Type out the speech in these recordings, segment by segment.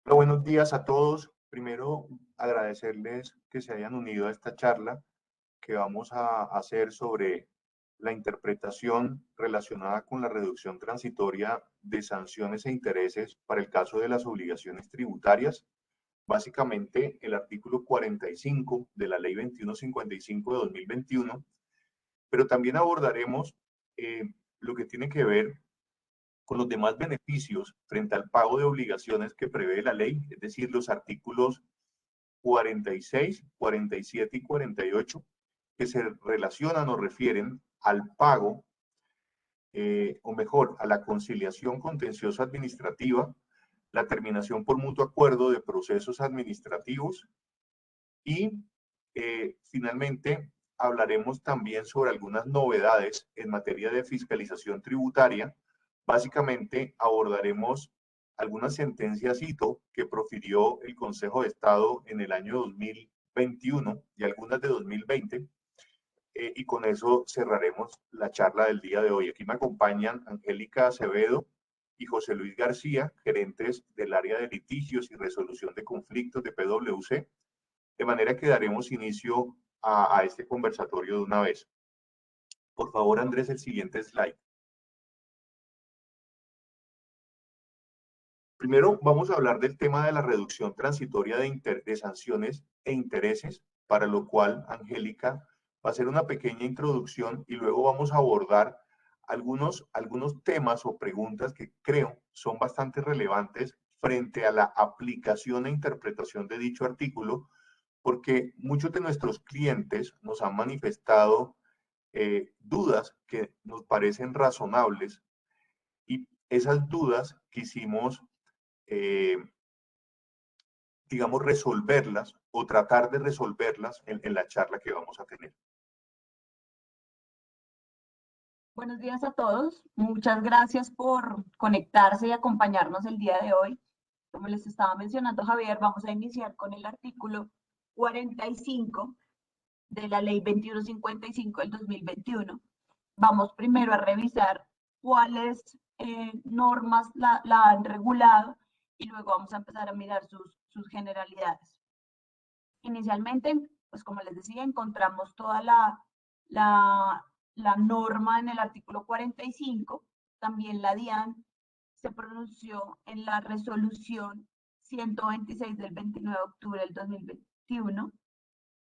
Hola, buenos días a todos. Primero, agradecerles que se hayan unido a esta charla que vamos a hacer sobre la interpretación relacionada con la reducción transitoria de sanciones e intereses para el caso de las obligaciones tributarias. Básicamente, el artículo 45 de la Ley 2155 de 2021, pero también abordaremos lo que tiene que ver con los demás beneficios frente al pago de obligaciones que prevé la ley, es decir, los artículos 46, 47 y 48, que se relacionan o refieren al pago, o mejor, a la conciliación contenciosa administrativa, la terminación por mutuo acuerdo de procesos administrativos y finalmente hablaremos también sobre algunas novedades en materia de fiscalización tributaria. Básicamente abordaremos algunas sentencias hito que profirió el Consejo de Estado en el año 2021 y algunas de 2020. Y con eso cerraremos la charla del día de hoy. Aquí me acompañan Angélica Acevedo y José Luis García, gerentes del área de litigios y resolución de conflictos de PwC. De manera que daremos inicio a este conversatorio de una vez. Por favor, Andrés, el siguiente slide. Primero, vamos a hablar del tema de la reducción transitoria de sanciones e intereses, para lo cual Angélica va a hacer una pequeña introducción y luego vamos a abordar algunos temas o preguntas que creo son bastante relevantes frente a la aplicación e interpretación de dicho artículo, porque muchos de nuestros clientes nos han manifestado dudas que nos parecen razonables y esas dudas quisimos, eh, digamos, resolverlas o tratar de resolverlas en la charla que vamos a tener. Buenos días a todos. Muchas gracias por conectarse y acompañarnos el día de hoy. Como les estaba mencionando Javier, vamos a iniciar con el artículo 45 de la Ley 2155 del 2021. Vamos primero a revisar cuáles normas la han regulado y luego vamos a empezar a mirar sus generalidades. Inicialmente, pues como les decía, encontramos toda la norma en el artículo 45, también la DIAN se pronunció en la resolución 126 del 29 de octubre del 2021.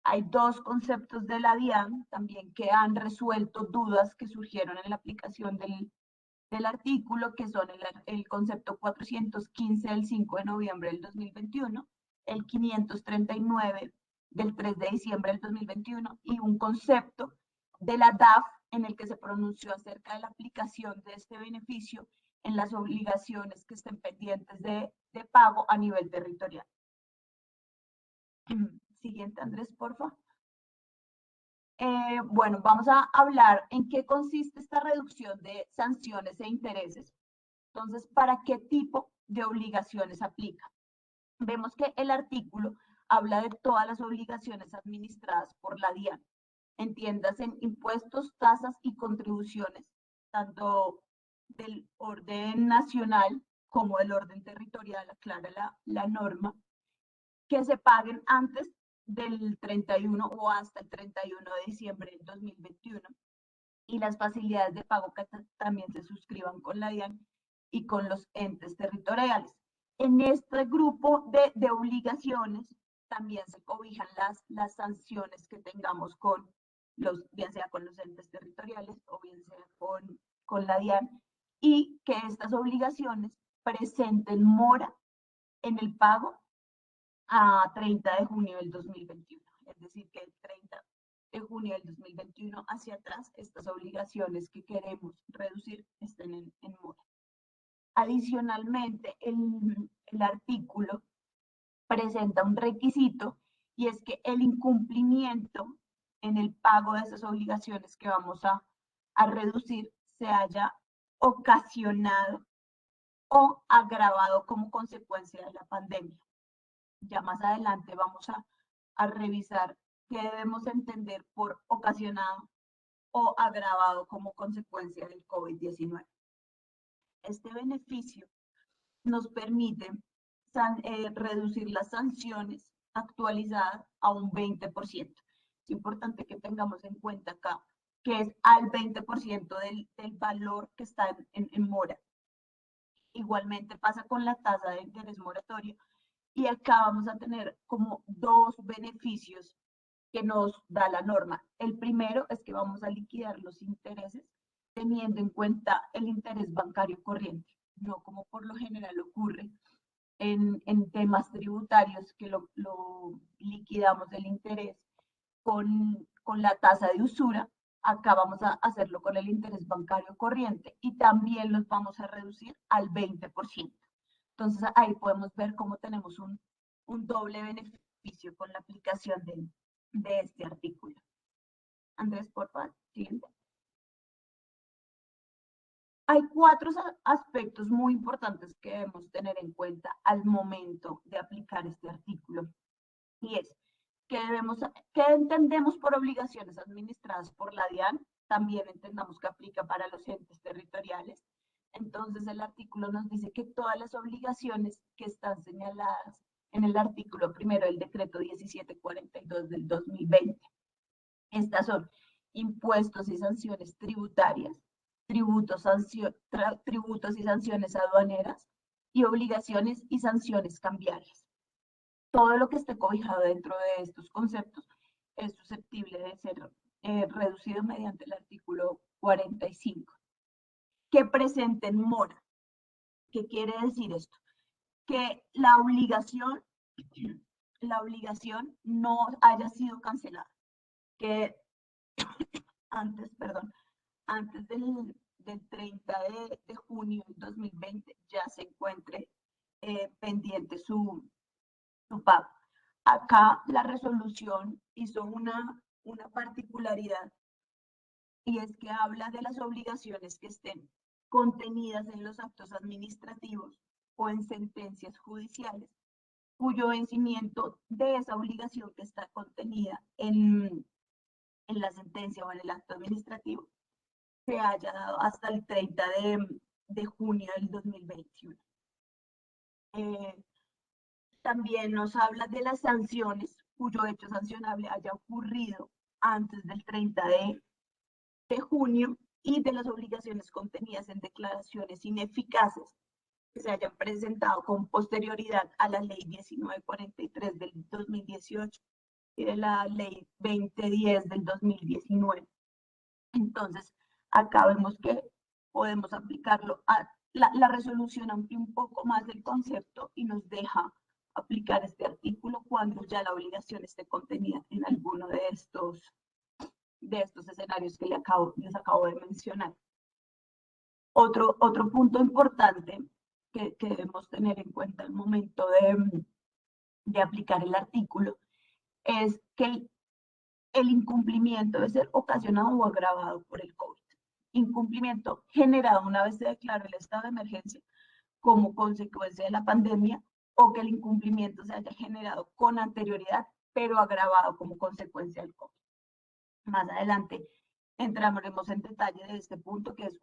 Hay dos conceptos de la DIAN también que han resuelto dudas que surgieron en la aplicación del artículo, que son el concepto 415 del 5 de noviembre del 2021, el 539 del 3 de diciembre del 2021 y un concepto de la DAF en el que se pronunció acerca de la aplicación de este beneficio en las obligaciones que estén pendientes de pago a nivel territorial. Siguiente, Andrés, por favor. Bueno, vamos a hablar en qué consiste esta reducción de sanciones e intereses. Entonces, ¿para qué tipo de obligaciones aplica? Vemos que el artículo habla de todas las obligaciones administradas por la DIAN, entiéndase en impuestos, tasas y contribuciones, tanto del orden nacional como del orden territorial, aclara la norma, que se paguen antes del 31 o hasta el 31 de diciembre del 2021 y las facilidades de pago que también se suscriban con la DIAN y con los entes territoriales. En este grupo de obligaciones también se cobijan las sanciones que tengamos con bien sea con los entes territoriales o bien sea con la DIAN, y que estas obligaciones presenten mora en el pago a 30 de junio del 2021. Es decir, que el 30 de junio del 2021 hacia atrás, estas obligaciones que queremos reducir estén en mora. Adicionalmente, el artículo presenta un requisito y es que el incumplimiento en el pago de esas obligaciones que vamos a reducir se haya ocasionado o agravado como consecuencia de la pandemia. Ya más adelante vamos a revisar qué debemos entender por ocasionado o agravado como consecuencia del COVID-19. Este beneficio nos permite reducir las sanciones actualizadas a un 20%. Es importante que tengamos en cuenta acá que es al 20% del valor que está en mora. Igualmente pasa con la tasa de interés moratorio, y acá vamos a tener como dos beneficios que nos da la norma. El primero es que vamos a liquidar los intereses teniendo en cuenta el interés bancario corriente, no como por lo general ocurre en temas tributarios, que lo liquidamos el interés con la tasa de usura. Acá vamos a hacerlo con el interés bancario corriente y también los vamos a reducir al 20%. Entonces ahí podemos ver cómo tenemos un doble beneficio con la aplicación de este artículo. Andrés, por favor, siguiente. Hay cuatro aspectos muy importantes que debemos tener en cuenta al momento de aplicar este artículo. Y es que entendemos por obligaciones administradas por la DIAN, también entendamos que aplica para los entes territoriales. Entonces el artículo nos dice que todas las obligaciones que están señaladas en el artículo primero del decreto 1742 del 2020, estas son impuestos y sanciones tributarias, tributos y sanciones aduaneras, y obligaciones y sanciones cambiarias. Todo lo que esté cobijado dentro de estos conceptos es susceptible de ser reducido mediante el artículo 45. Que presenten mora. ¿Qué quiere decir esto? Que la obligación no haya sido cancelada. Que antes del 30 de junio del 2020 ya se encuentre pendiente su pago. Acá la resolución hizo una particularidad, y es que habla de las obligaciones que estén contenidas en los actos administrativos o en sentencias judiciales, cuyo vencimiento de esa obligación que está contenida en la sentencia o en el acto administrativo se haya dado hasta el 30 de junio del 2021. También nos habla de las sanciones cuyo hecho sancionable haya ocurrido antes del 30 de junio, y de las obligaciones contenidas en declaraciones ineficaces que se hayan presentado con posterioridad a la ley 1943 del 2018 y de la ley 2010 del 2019. Entonces, acá vemos que podemos aplicarlo a la resolución, amplía un poco más el concepto y nos deja aplicar este artículo cuando ya la obligación esté contenida en alguno de estos escenarios que les acabo de mencionar. Otro punto importante que debemos tener en cuenta al momento de aplicar el artículo es que el incumplimiento debe ser ocasionado o agravado por el COVID. Incumplimiento generado una vez se declaró el estado de emergencia como consecuencia de la pandemia, o que el incumplimiento se haya generado con anterioridad, pero agravado como consecuencia del COVID. Más adelante entraremos en detalle de este punto, que es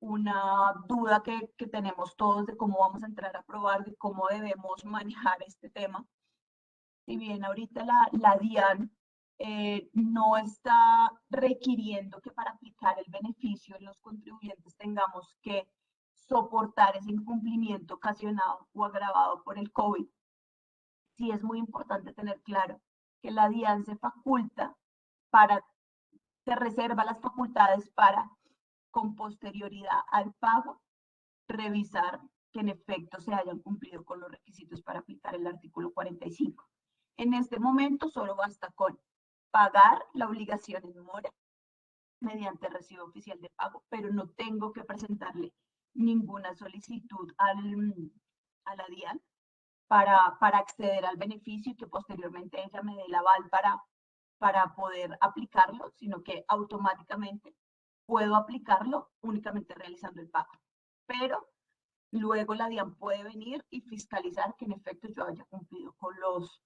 una duda que tenemos todos de cómo vamos a entrar a probar, de cómo debemos manejar este tema. Si bien ahorita la DIAN no está requiriendo que para aplicar el beneficio los contribuyentes tengamos que soportar ese incumplimiento ocasionado o agravado por el COVID, sí es muy importante tener claro que la DIAN se reserva las facultades para, con posterioridad al pago, revisar que en efecto se hayan cumplido con los requisitos para aplicar el artículo 45. En este momento solo basta con pagar la obligación en mora mediante recibo oficial de pago, pero no tengo que presentarle ninguna solicitud a la DIAN para acceder al beneficio y que posteriormente ella me dé el aval para poder aplicarlo, sino que automáticamente puedo aplicarlo únicamente realizando el pago. Pero luego la DIAN puede venir y fiscalizar que en efecto yo haya cumplido con los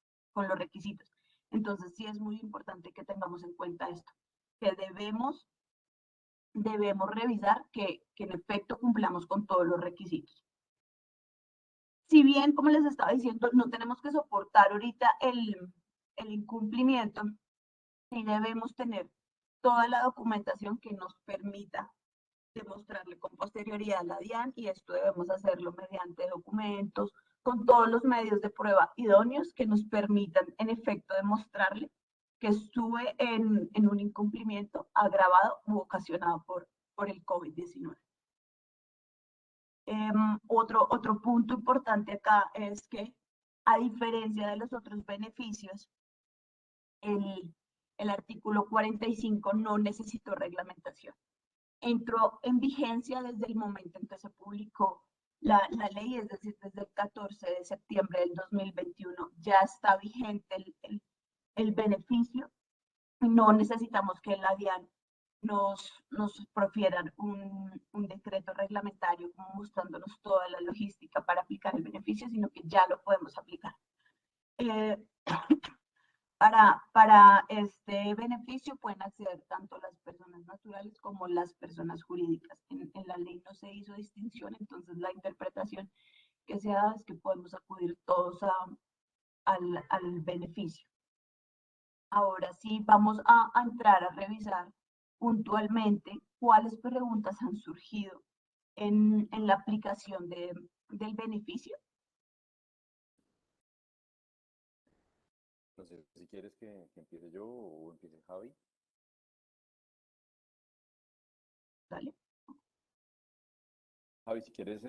requisitos. Entonces sí es muy importante que tengamos en cuenta esto, que debemos revisar que en efecto cumplamos con todos los requisitos. si bien, como les estaba diciendo, no tenemos que soportar ahorita el incumplimiento, sí debemos tener toda la documentación que nos permita demostrarle con posterioridad a la DIAN, y esto debemos hacerlo mediante documentos, con todos los medios de prueba idóneos que nos permitan en efecto demostrarle que estuve en un incumplimiento agravado u ocasionado por el COVID-19. Otro punto importante acá es que, a diferencia de los otros beneficios, el artículo 45 no necesitó reglamentación. Entró en vigencia desde el momento en que se publicó la ley, es decir, desde el 14 de septiembre del 2021 ya está vigente el beneficio. No necesitamos que la DIAN nos profieran un decreto reglamentario mostrándonos toda la logística para aplicar el beneficio, sino que ya lo podemos aplicar. Para este beneficio pueden acceder tanto las personas naturales como las personas jurídicas. En la ley no se hizo distinción, entonces la interpretación que se da es que podemos acudir todos al beneficio. Ahora sí, vamos a entrar a revisar puntualmente cuáles preguntas han surgido en la aplicación del beneficio. No sé si quieres que empiece yo o empiece Javi. Dale. Javi, si quieres,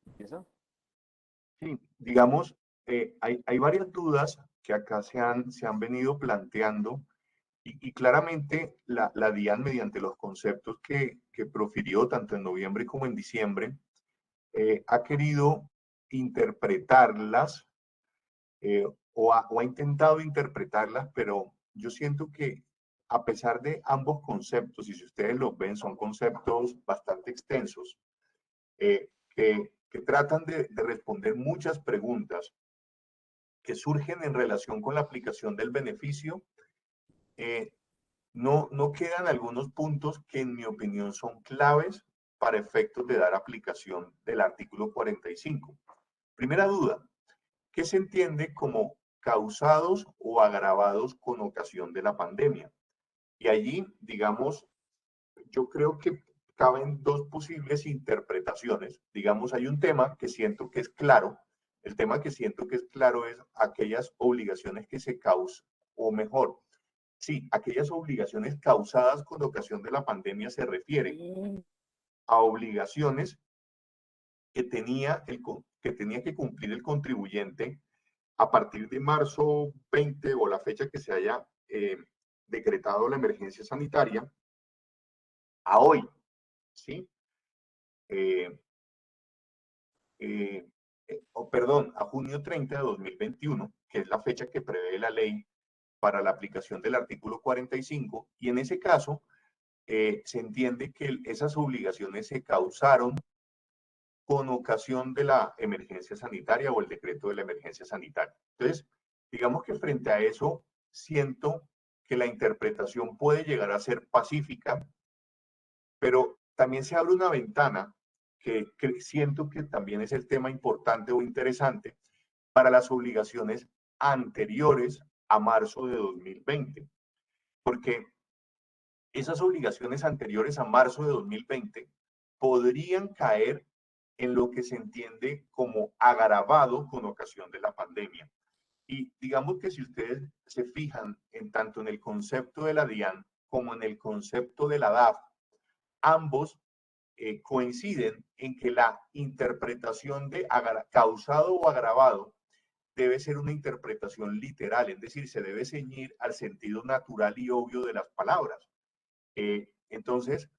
empieza. Sí, digamos, hay varias dudas que acá se han venido planteando y claramente la DIAN, mediante los conceptos que profirió tanto en noviembre como en diciembre, ha querido interpretarlas o ha intentado interpretarlas, pero yo siento que a pesar de ambos conceptos, y si ustedes los ven, son conceptos bastante extensos, que tratan de responder muchas preguntas que surgen en relación con la aplicación del beneficio, no quedan algunos puntos que en mi opinión son claves para efectos de dar aplicación del artículo 45. Primera duda, ¿qué se entiende como causados o agravados con ocasión de la pandemia? Y allí, digamos, yo creo que caben dos posibles interpretaciones. Digamos, hay un tema que siento que es claro. El tema que siento que es claro es aquellas obligaciones que se causan, o mejor, sí, aquellas obligaciones causadas con ocasión de la pandemia se refieren a obligaciones que tenía que cumplir el contribuyente a partir de marzo 20 o la fecha que se haya decretado la emergencia sanitaria a hoy, ¿sí? Perdón, a junio 30 de 2021, que es la fecha que prevé la ley para la aplicación del artículo 45, y en ese caso se entiende que esas obligaciones se causaron con ocasión de la emergencia sanitaria o el decreto de la emergencia sanitaria. Entonces, digamos que frente a eso, siento que la interpretación puede llegar a ser pacífica, pero también se abre una ventana que siento que también es el tema importante o interesante para las obligaciones anteriores a marzo de 2020, porque esas obligaciones anteriores a marzo de 2020 podrían caer en lo que se entiende como agravado con ocasión de la pandemia. Y digamos que si ustedes se fijan en tanto en el concepto de la DIAN como en el concepto de la DAF, ambos coinciden en que la interpretación de causado o agravado debe ser una interpretación literal, es decir, se debe ceñir al sentido natural y obvio de las palabras. Entonces,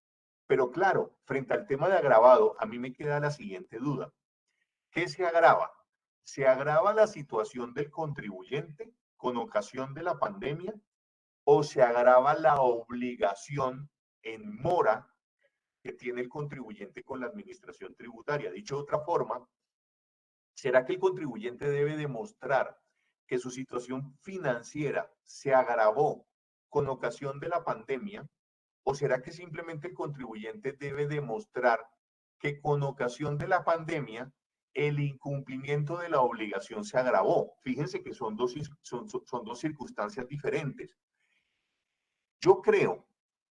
pero claro, frente al tema de agravado, a mí me queda la siguiente duda. ¿Qué se agrava? ¿Se agrava la situación del contribuyente con ocasión de la pandemia o se agrava la obligación en mora que tiene el contribuyente con la administración tributaria? Dicho de otra forma, ¿será que el contribuyente debe demostrar que su situación financiera se agravó con ocasión de la pandemia? ¿O será que simplemente el contribuyente debe demostrar que con ocasión de la pandemia el incumplimiento de la obligación se agravó. Fíjense que son dos circunstancias diferentes. Yo creo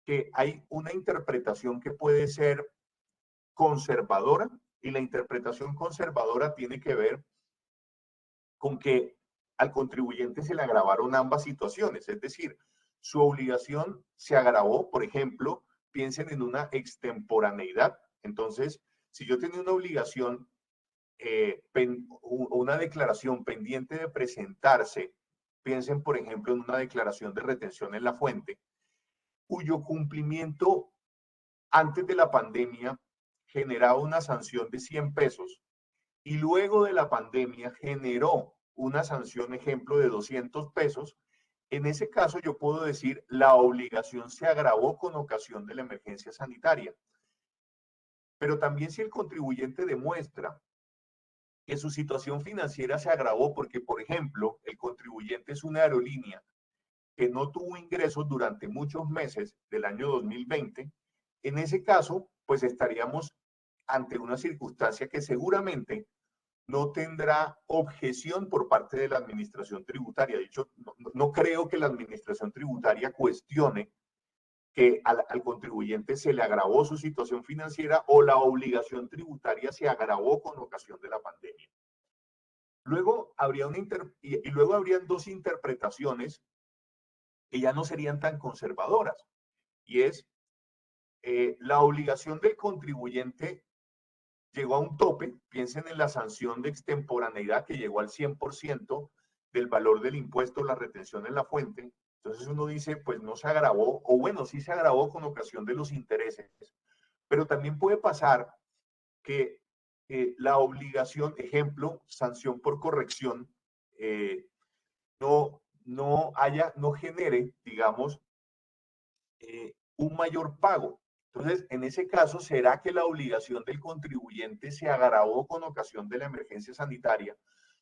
que hay una interpretación que puede ser conservadora, y la interpretación conservadora tiene que ver con que al contribuyente se le agravaron ambas situaciones, es decir, su obligación se agravó. Por ejemplo, piensen en una extemporaneidad. Entonces, si yo tenía una obligación, una declaración pendiente de presentarse, piensen, por ejemplo, en una declaración de retención en la fuente, cuyo cumplimiento antes de la pandemia generaba una sanción de 100 pesos y luego de la pandemia generó una sanción, ejemplo, de 200 pesos, en ese caso yo puedo decir la obligación se agravó con ocasión de la emergencia sanitaria. Pero también si el contribuyente demuestra que su situación financiera se agravó porque, por ejemplo, el contribuyente es una aerolínea que no tuvo ingresos durante muchos meses del año 2020, en ese caso, pues estaríamos ante una circunstancia que seguramente no tendrá objeción por parte de la administración tributaria. De hecho, no creo que la administración tributaria cuestione que al contribuyente se le agravó su situación financiera o la obligación tributaria se agravó con ocasión de la pandemia. Luego luego habrían dos interpretaciones que ya no serían tan conservadoras, y es la obligación del contribuyente llegó a un tope. Piensen en la sanción de extemporaneidad que llegó al 100% del valor del impuesto, la retención en la fuente. Entonces uno dice, pues no se agravó, o bueno, sí se agravó con ocasión de los intereses, pero también puede pasar que la obligación, ejemplo, sanción por corrección, no genere, digamos, un mayor pago. Entonces, en ese caso, ¿será que la obligación del contribuyente se agravó con ocasión de la emergencia sanitaria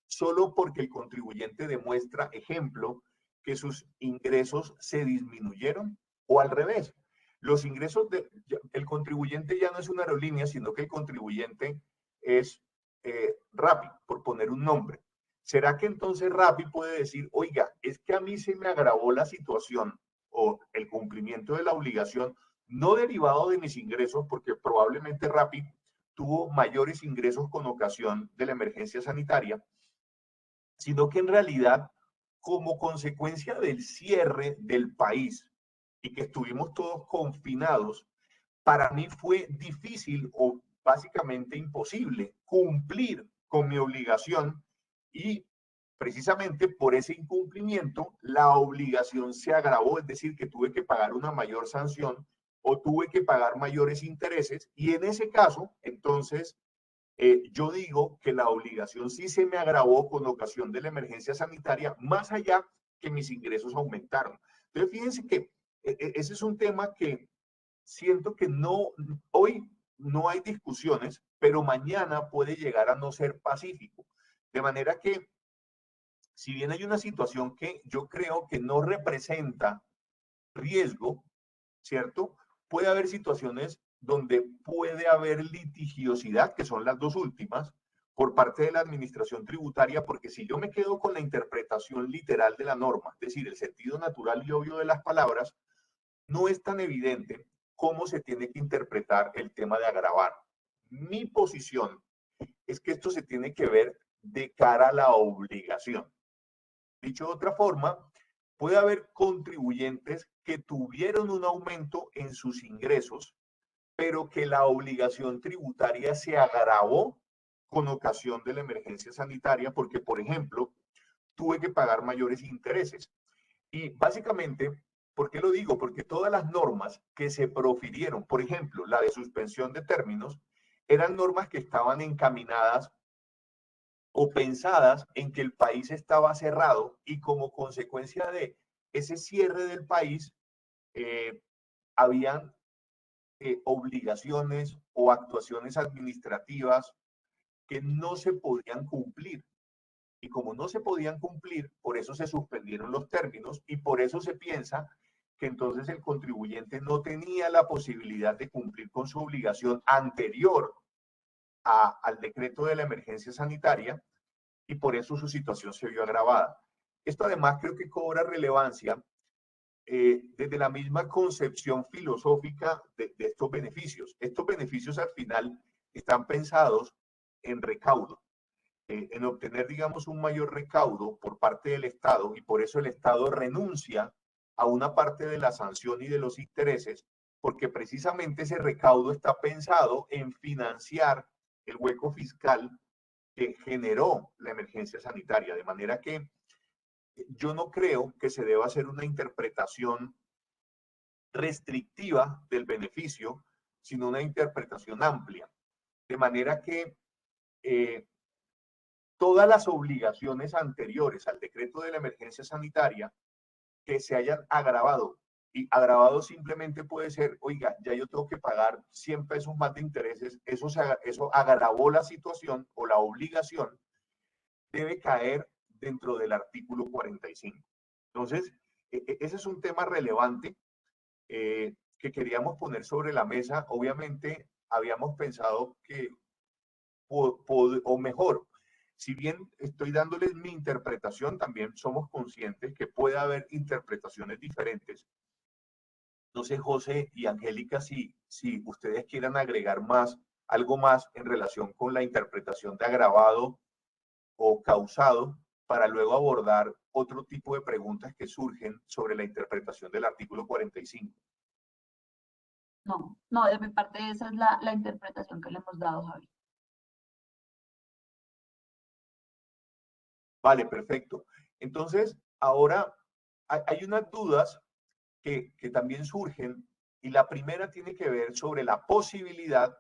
solo porque el contribuyente demuestra, ejemplo, que sus ingresos se disminuyeron? O al revés, los ingresos el contribuyente ya no es una aerolínea, sino que el contribuyente es Rappi, por poner un nombre. ¿Será que entonces Rappi puede decir, oiga, es que a mí se me agravó la situación o el cumplimiento de la obligación, no derivado de mis ingresos, porque probablemente Rappi tuvo mayores ingresos con ocasión de la emergencia sanitaria, sino que en realidad, como consecuencia del cierre del país y que estuvimos todos confinados, para mí fue difícil o básicamente imposible cumplir con mi obligación, y precisamente por ese incumplimiento la obligación se agravó, es decir, que tuve que pagar una mayor sanción o tuve que pagar mayores intereses, y en ese caso, entonces, yo digo que la obligación sí se me agravó con ocasión de la emergencia sanitaria, más allá que mis ingresos aumentaron. Entonces, fíjense que ese es un tema que siento que hoy no hay discusiones, pero mañana puede llegar a no ser pacífico. De manera que, si bien hay una situación que yo creo que no representa riesgo, ¿cierto? Puede haber situaciones donde puede haber litigiosidad, que son las dos últimas, por parte de la administración tributaria, porque si yo me quedo con la interpretación literal de la norma, es decir, el sentido natural y obvio de las palabras, no es tan evidente cómo se tiene que interpretar el tema de agravar. Mi posición es que esto se tiene que ver de cara a la obligación. Dicho de otra forma, puede haber contribuyentes que tuvieron un aumento en sus ingresos, pero que la obligación tributaria se agravó con ocasión de la emergencia sanitaria porque, por ejemplo, tuve que pagar mayores intereses. Y básicamente, ¿por qué lo digo? Porque todas las normas que se profirieron, por ejemplo, la de suspensión de términos, eran normas que estaban encaminadas o pensadas en que el país estaba cerrado, y como consecuencia de ese cierre del país, habían obligaciones o actuaciones administrativas que no se podían cumplir. Y como no se podían cumplir, por eso se suspendieron los términos, y por eso se piensa que entonces el contribuyente no tenía la posibilidad de cumplir con su obligación anterior al decreto de la emergencia sanitaria y por eso su situación se vio agravada. Esto además creo que cobra relevancia desde la misma concepción filosófica de estos beneficios. Estos beneficios al final están pensados en recaudo, en obtener, digamos, un mayor recaudo por parte del Estado, y por eso el Estado renuncia a una parte de la sanción y de los intereses, porque precisamente ese recaudo está pensado en financiar el hueco fiscal que generó la emergencia sanitaria, de manera que yo no creo que se deba hacer una interpretación restrictiva del beneficio, sino una interpretación amplia. De manera que todas las obligaciones anteriores al decreto de la emergencia sanitaria que se hayan agravado, y agravado simplemente puede ser, oiga, ya yo tengo que pagar 100 pesos más de intereses, eso agravó la situación o la obligación, debe caer dentro del artículo 45. Entonces, ese es un tema relevante que queríamos poner sobre la mesa. Obviamente, habíamos pensado que, o mejor, si bien estoy dándoles mi interpretación, también somos conscientes que puede haber interpretaciones diferentes. No sé, José y Angélica, si ustedes quieran agregar algo más en relación con la interpretación de agravado o causado, para luego abordar otro tipo de preguntas que surgen sobre la interpretación del artículo 45. No, no, de mi parte esa es la interpretación que le hemos dado, Javi. Vale, perfecto. Entonces, ahora hay unas dudas que también surgen, y la primera tiene que ver sobre la posibilidad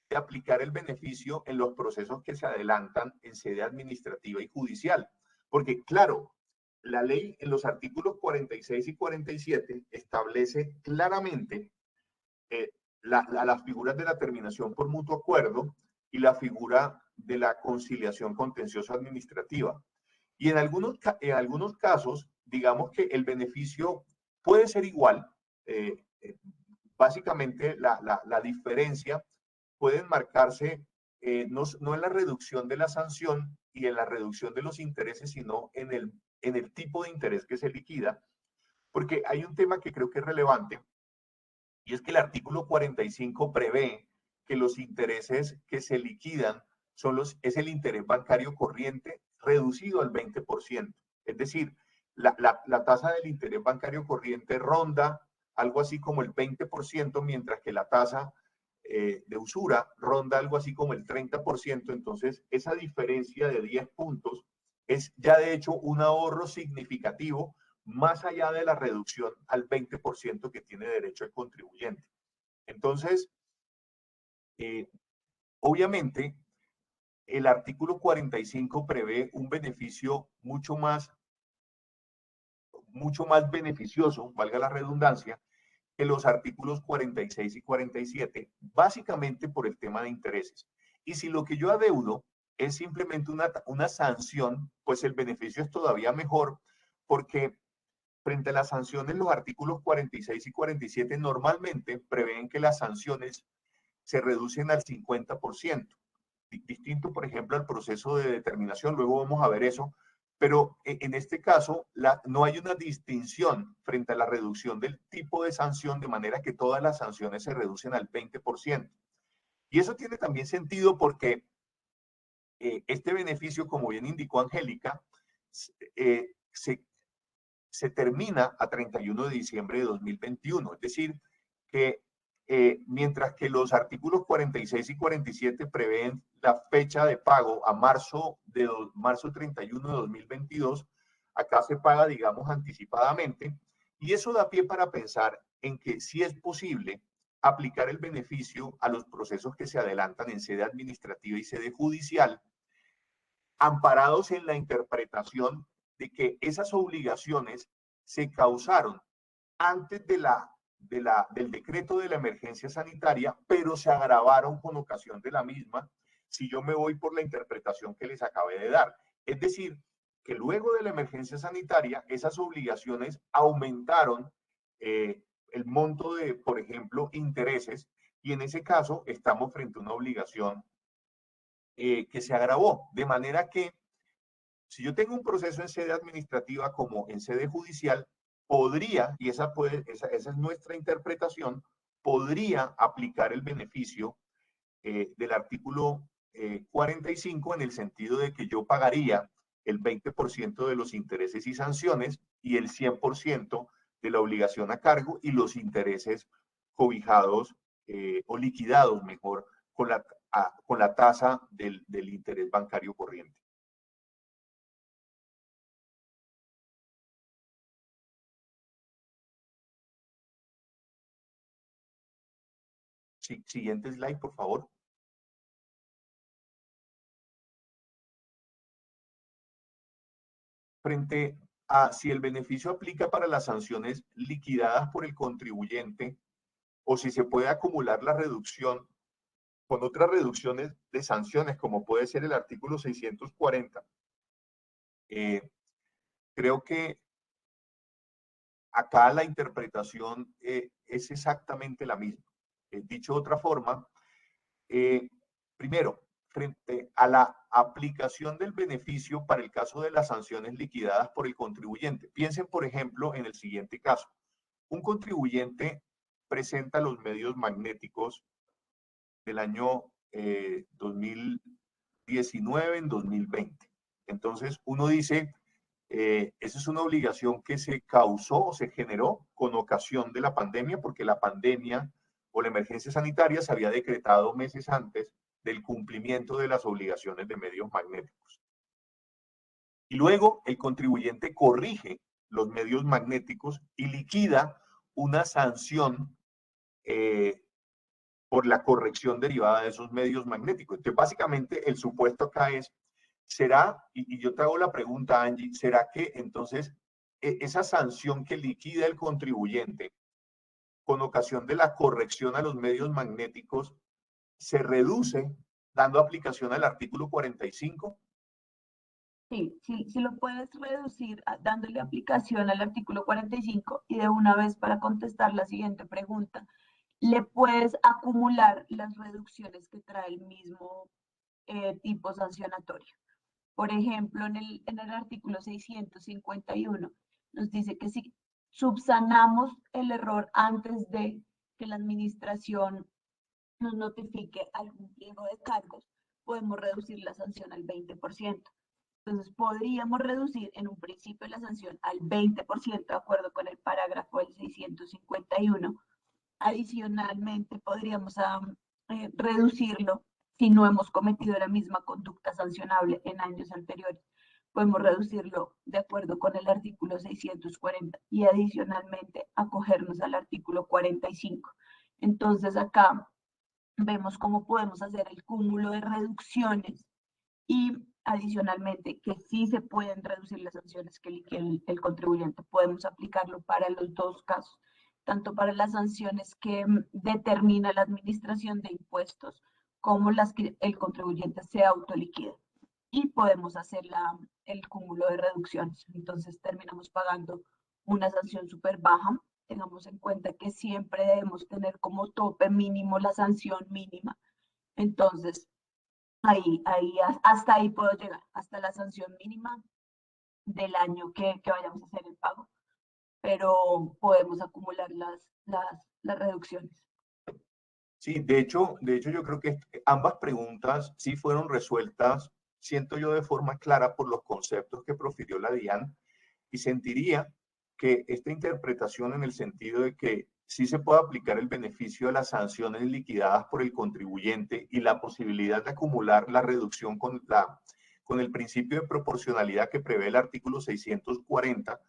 de aplicar el beneficio en los procesos que se adelantan en sede administrativa y judicial. Porque, claro, la ley en los artículos 46 y 47 establece claramente las figuras de la terminación por mutuo acuerdo y la figura de la conciliación contencioso administrativa. Y en algunos casos, digamos que el beneficio puede ser igual. Básicamente, la diferencia puede enmarcarse no en la reducción de la sanción y en la reducción de los intereses, sino en el tipo de interés que se liquida. Porque hay un tema que creo que es relevante, y es que el artículo 45 prevé que los intereses que se liquidan es el interés bancario corriente reducido al 20%. Es decir, la tasa del interés bancario corriente ronda algo así como el 20%, mientras que la tasa de usura ronda algo así como el 30%. Entonces, esa diferencia de 10 puntos es ya de hecho un ahorro significativo, más allá de la reducción al 20% que tiene derecho el contribuyente. Entonces, obviamente, el artículo 45 prevé un beneficio mucho más beneficioso, valga la redundancia, que los artículos 46 y 47, básicamente por el tema de intereses. Y si lo que yo adeudo es simplemente una sanción, pues el beneficio es todavía mejor, porque frente a las sanciones, los artículos 46 y 47 normalmente prevén que las sanciones se reducen al 50%. Distinto, por ejemplo, al proceso de determinación, luego vamos a ver eso, pero en este caso no hay una distinción frente a la reducción del tipo de sanción, de manera que todas las sanciones se reducen al 20%. Y eso tiene también sentido porque este beneficio, como bien indicó Angélica, se termina a 31 de diciembre de 2021. Es decir, que mientras que los artículos 46 y 47 prevén la fecha de pago a marzo 31 de 2022, acá se paga, digamos, anticipadamente, y eso da pie para pensar en que sí es posible aplicar el beneficio a los procesos que se adelantan en sede administrativa y sede judicial, amparados en la interpretación de que esas obligaciones se causaron antes del decreto de la emergencia sanitaria, pero se agravaron con ocasión de la misma, si yo me voy por la interpretación que les acabé de dar. Es decir, que luego de la emergencia sanitaria, esas obligaciones aumentaron el monto de, por ejemplo, intereses, y en ese caso estamos frente a una obligación que se agravó. De manera que si yo tengo un proceso en sede administrativa como en sede judicial, podría, y esa es nuestra interpretación, podría aplicar el beneficio del artículo 45 en el sentido de que yo pagaría el 20% de los intereses y sanciones y el 100% de la obligación a cargo y los intereses cobijados o liquidados mejor con la tasa del interés bancario corriente. Sí, siguiente slide, por favor. Frente a si el beneficio aplica para las sanciones liquidadas por el contribuyente o si se puede acumular la reducción con otras reducciones de sanciones, como puede ser el artículo 640. Creo que acá la interpretación es exactamente la misma. Dicho de otra forma, primero, frente a la aplicación del beneficio para el caso de las sanciones liquidadas por el contribuyente. Piensen, por ejemplo, en el siguiente caso. Un contribuyente presenta los medios magnéticos del año 2019 en 2020. Entonces, uno dice, esa es una obligación que se causó o se generó con ocasión de la pandemia, porque la pandemia o la emergencia sanitaria se había decretado meses antes del cumplimiento de las obligaciones de medios magnéticos. Y luego el contribuyente corrige los medios magnéticos y liquida una sanción por la corrección derivada de esos medios magnéticos. Entonces, básicamente, el supuesto acá es, ¿será, y yo te hago la pregunta, Angie, ¿será que entonces esa sanción que liquida el contribuyente con ocasión de la corrección a los medios magnéticos se reduce dando aplicación al artículo 45? Sí, lo puedes reducir dándole aplicación al artículo 45 y de una vez para contestar la siguiente pregunta, le puedes acumular las reducciones que trae el mismo tipo sancionatorio. Por ejemplo, en el artículo 651 nos dice que si subsanamos el error antes de que la administración nos notifique algún pliego de cargos, podemos reducir la sanción al 20%. Entonces, podríamos reducir en un principio la sanción al 20%, de acuerdo con el parágrafo del 651. Adicionalmente, podríamos reducirlo si no hemos cometido la misma conducta sancionable en años anteriores. Podemos reducirlo de acuerdo con el artículo 640 y adicionalmente acogernos al artículo 45. Entonces, acá vemos cómo podemos hacer el cúmulo de reducciones y adicionalmente que sí se pueden reducir las sanciones que el contribuyente. Podemos aplicarlo para los dos casos, tanto para las sanciones que determina la administración de impuestos como las que el contribuyente se autoliquida. Y podemos hacer el cúmulo de reducciones. Entonces terminamos pagando una sanción súper baja. Tengamos en cuenta que siempre debemos tener como tope mínimo la sanción mínima. Entonces, hasta ahí puedo llegar, hasta la sanción mínima del año que vayamos a hacer el pago, pero podemos acumular las reducciones. Sí, de hecho yo creo que ambas preguntas sí fueron resueltas, siento yo, de forma clara por los conceptos que profirió la DIAN, y sentiría que esta interpretación en el sentido de que sí se puede aplicar el beneficio de las sanciones liquidadas por el contribuyente y la posibilidad de acumular la reducción con el principio de proporcionalidad que prevé el artículo 640,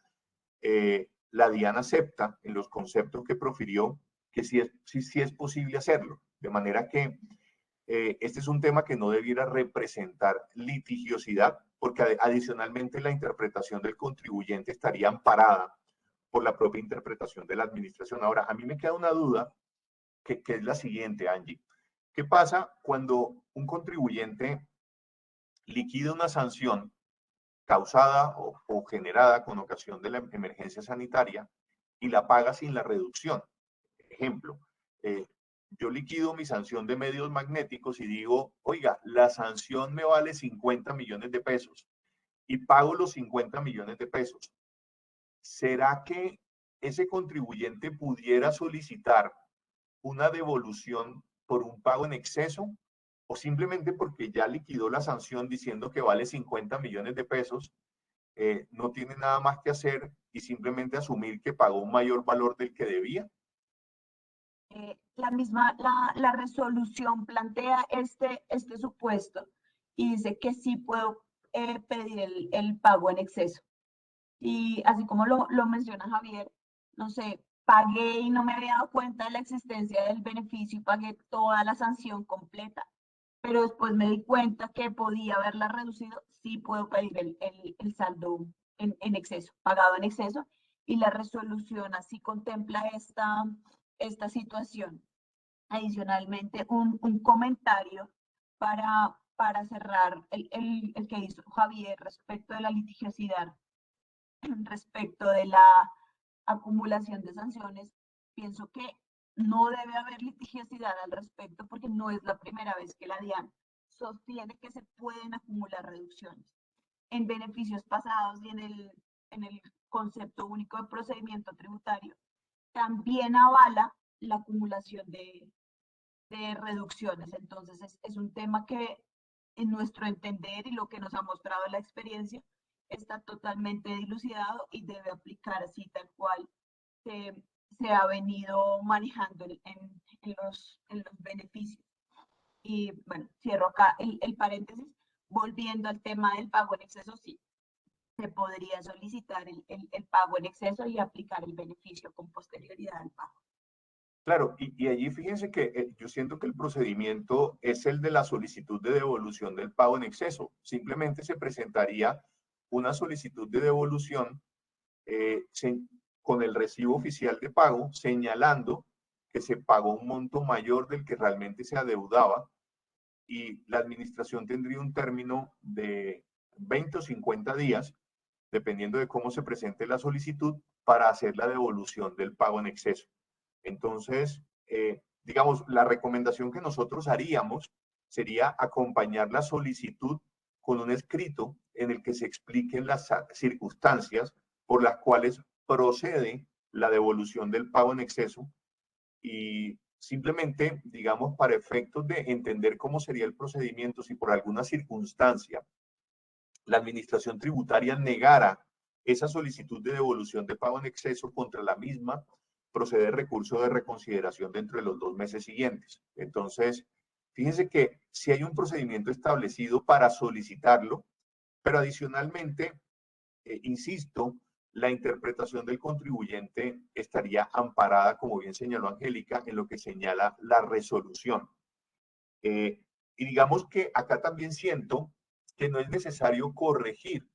la DIAN acepta en los conceptos que profirió que sí es posible hacerlo. De manera que este es un tema que no debiera representar litigiosidad, porque adicionalmente la interpretación del contribuyente estaría amparada por la propia interpretación de la administración. Ahora, a mí me queda una duda que es la siguiente, Angie. ¿Qué pasa cuando un contribuyente liquida una sanción causada o generada con ocasión de la emergencia sanitaria y la paga sin la reducción? Ejemplo, yo liquido mi sanción de medios magnéticos y digo, oiga, la sanción me vale 50 millones de pesos y pago los 50 millones de pesos. ¿Será que ese contribuyente pudiera solicitar una devolución por un pago en exceso o simplemente porque ya liquidó la sanción diciendo que vale 50 millones de pesos, no tiene nada más que hacer y simplemente asumir que pagó un mayor valor del que debía? La resolución plantea este supuesto y dice que sí puedo pedir el pago en exceso. Y así como lo menciona Javier, no sé, pagué y no me había dado cuenta de la existencia del beneficio y pagué toda la sanción completa, pero después me di cuenta que podía haberla reducido, sí puedo pedir el saldo en exceso, pagado en exceso, y la resolución así contempla esta situación. Adicionalmente, un comentario para cerrar el que hizo Javier respecto de la litigiosidad, respecto de la acumulación de sanciones. Pienso que no debe haber litigiosidad al respecto porque no es la primera vez que la DIAN sostiene que se pueden acumular reducciones. En beneficios pasados y en el concepto único de procedimiento tributario, también avala la acumulación de reducciones. Entonces, es un tema que en nuestro entender y lo que nos ha mostrado la experiencia está totalmente dilucidado y debe aplicar así tal cual se ha venido manejando en los beneficios. Y bueno, cierro acá el paréntesis. Volviendo al tema del pago en exceso, sí, se podría solicitar el pago en exceso y aplicar el beneficio con posterioridad al pago. Claro, y allí fíjense que yo siento que el procedimiento es el de la solicitud de devolución del pago en exceso. Simplemente se presentaría una solicitud de devolución con el recibo oficial de pago, señalando que se pagó un monto mayor del que realmente se adeudaba y la administración tendría un término de 20 o 50 días, dependiendo de cómo se presente la solicitud, para hacer la devolución del pago en exceso. Entonces, digamos, la recomendación que nosotros haríamos sería acompañar la solicitud con un escrito en el que se expliquen las circunstancias por las cuales procede la devolución del pago en exceso y simplemente, digamos, para efectos de entender cómo sería el procedimiento, si por alguna circunstancia la administración tributaria negara esa solicitud de devolución de pago en exceso, contra la misma procede recurso de reconsideración dentro de los 2 meses siguientes. Entonces, fíjense que si hay un procedimiento establecido para solicitarlo, pero adicionalmente, insisto, la interpretación del contribuyente estaría amparada, como bien señaló Angélica, en lo que señala la resolución. Y digamos que acá también siento que no es necesario corregir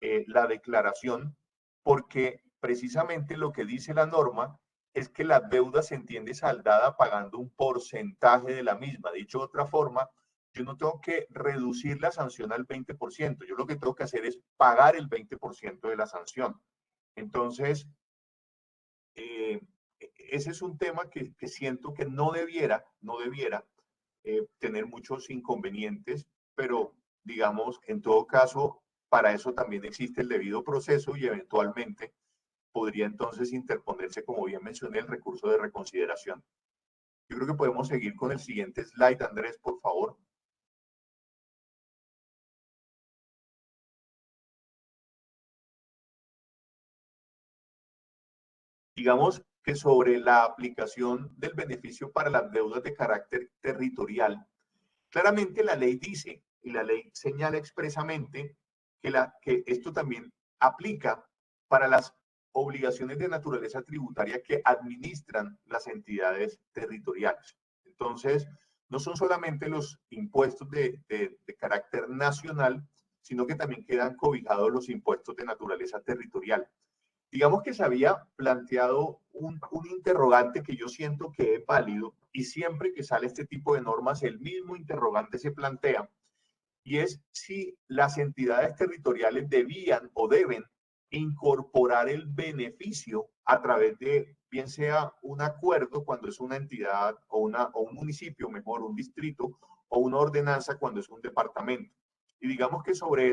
la declaración, porque precisamente lo que dice la norma es que la deuda se entiende saldada pagando un porcentaje de la misma. Dicho de otra forma, yo no tengo que reducir la sanción al 20%, yo lo que tengo que hacer es pagar el 20% de la sanción. Entonces, ese es un tema que siento que no debiera tener muchos inconvenientes, pero digamos, en todo caso, para eso también existe el debido proceso y eventualmente podría entonces interponerse, como bien mencioné, el recurso de reconsideración. Yo creo que podemos seguir con el siguiente slide, Andrés, por favor. Digamos que sobre la aplicación del beneficio para las deudas de carácter territorial, claramente la ley dice, y la ley señala expresamente, que esto también aplica para las obligaciones de naturaleza tributaria que administran las entidades territoriales. Entonces, no son solamente los impuestos de carácter nacional, sino que también quedan cobijados los impuestos de naturaleza territorial. Digamos que se había planteado un interrogante que yo siento que es válido, y siempre que sale este tipo de normas el mismo interrogante se plantea, y es si las entidades territoriales debían o deben incorporar el beneficio a través de, bien sea un acuerdo cuando es una entidad o un municipio, mejor, un distrito, o una ordenanza cuando es un departamento. Y digamos que sobre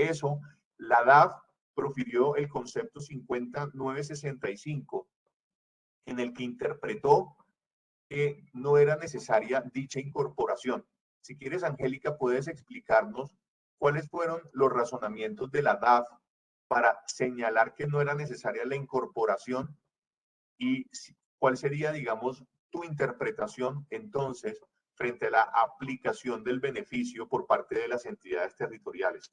eso, la DAF profirió el concepto 50965, en el que interpretó que no era necesaria dicha incorporación. Si quieres, Angélica, puedes explicarnos cuáles fueron los razonamientos de la DAF para señalar que no era necesaria la incorporación y cuál sería, digamos, tu interpretación entonces frente a la aplicación del beneficio por parte de las entidades territoriales.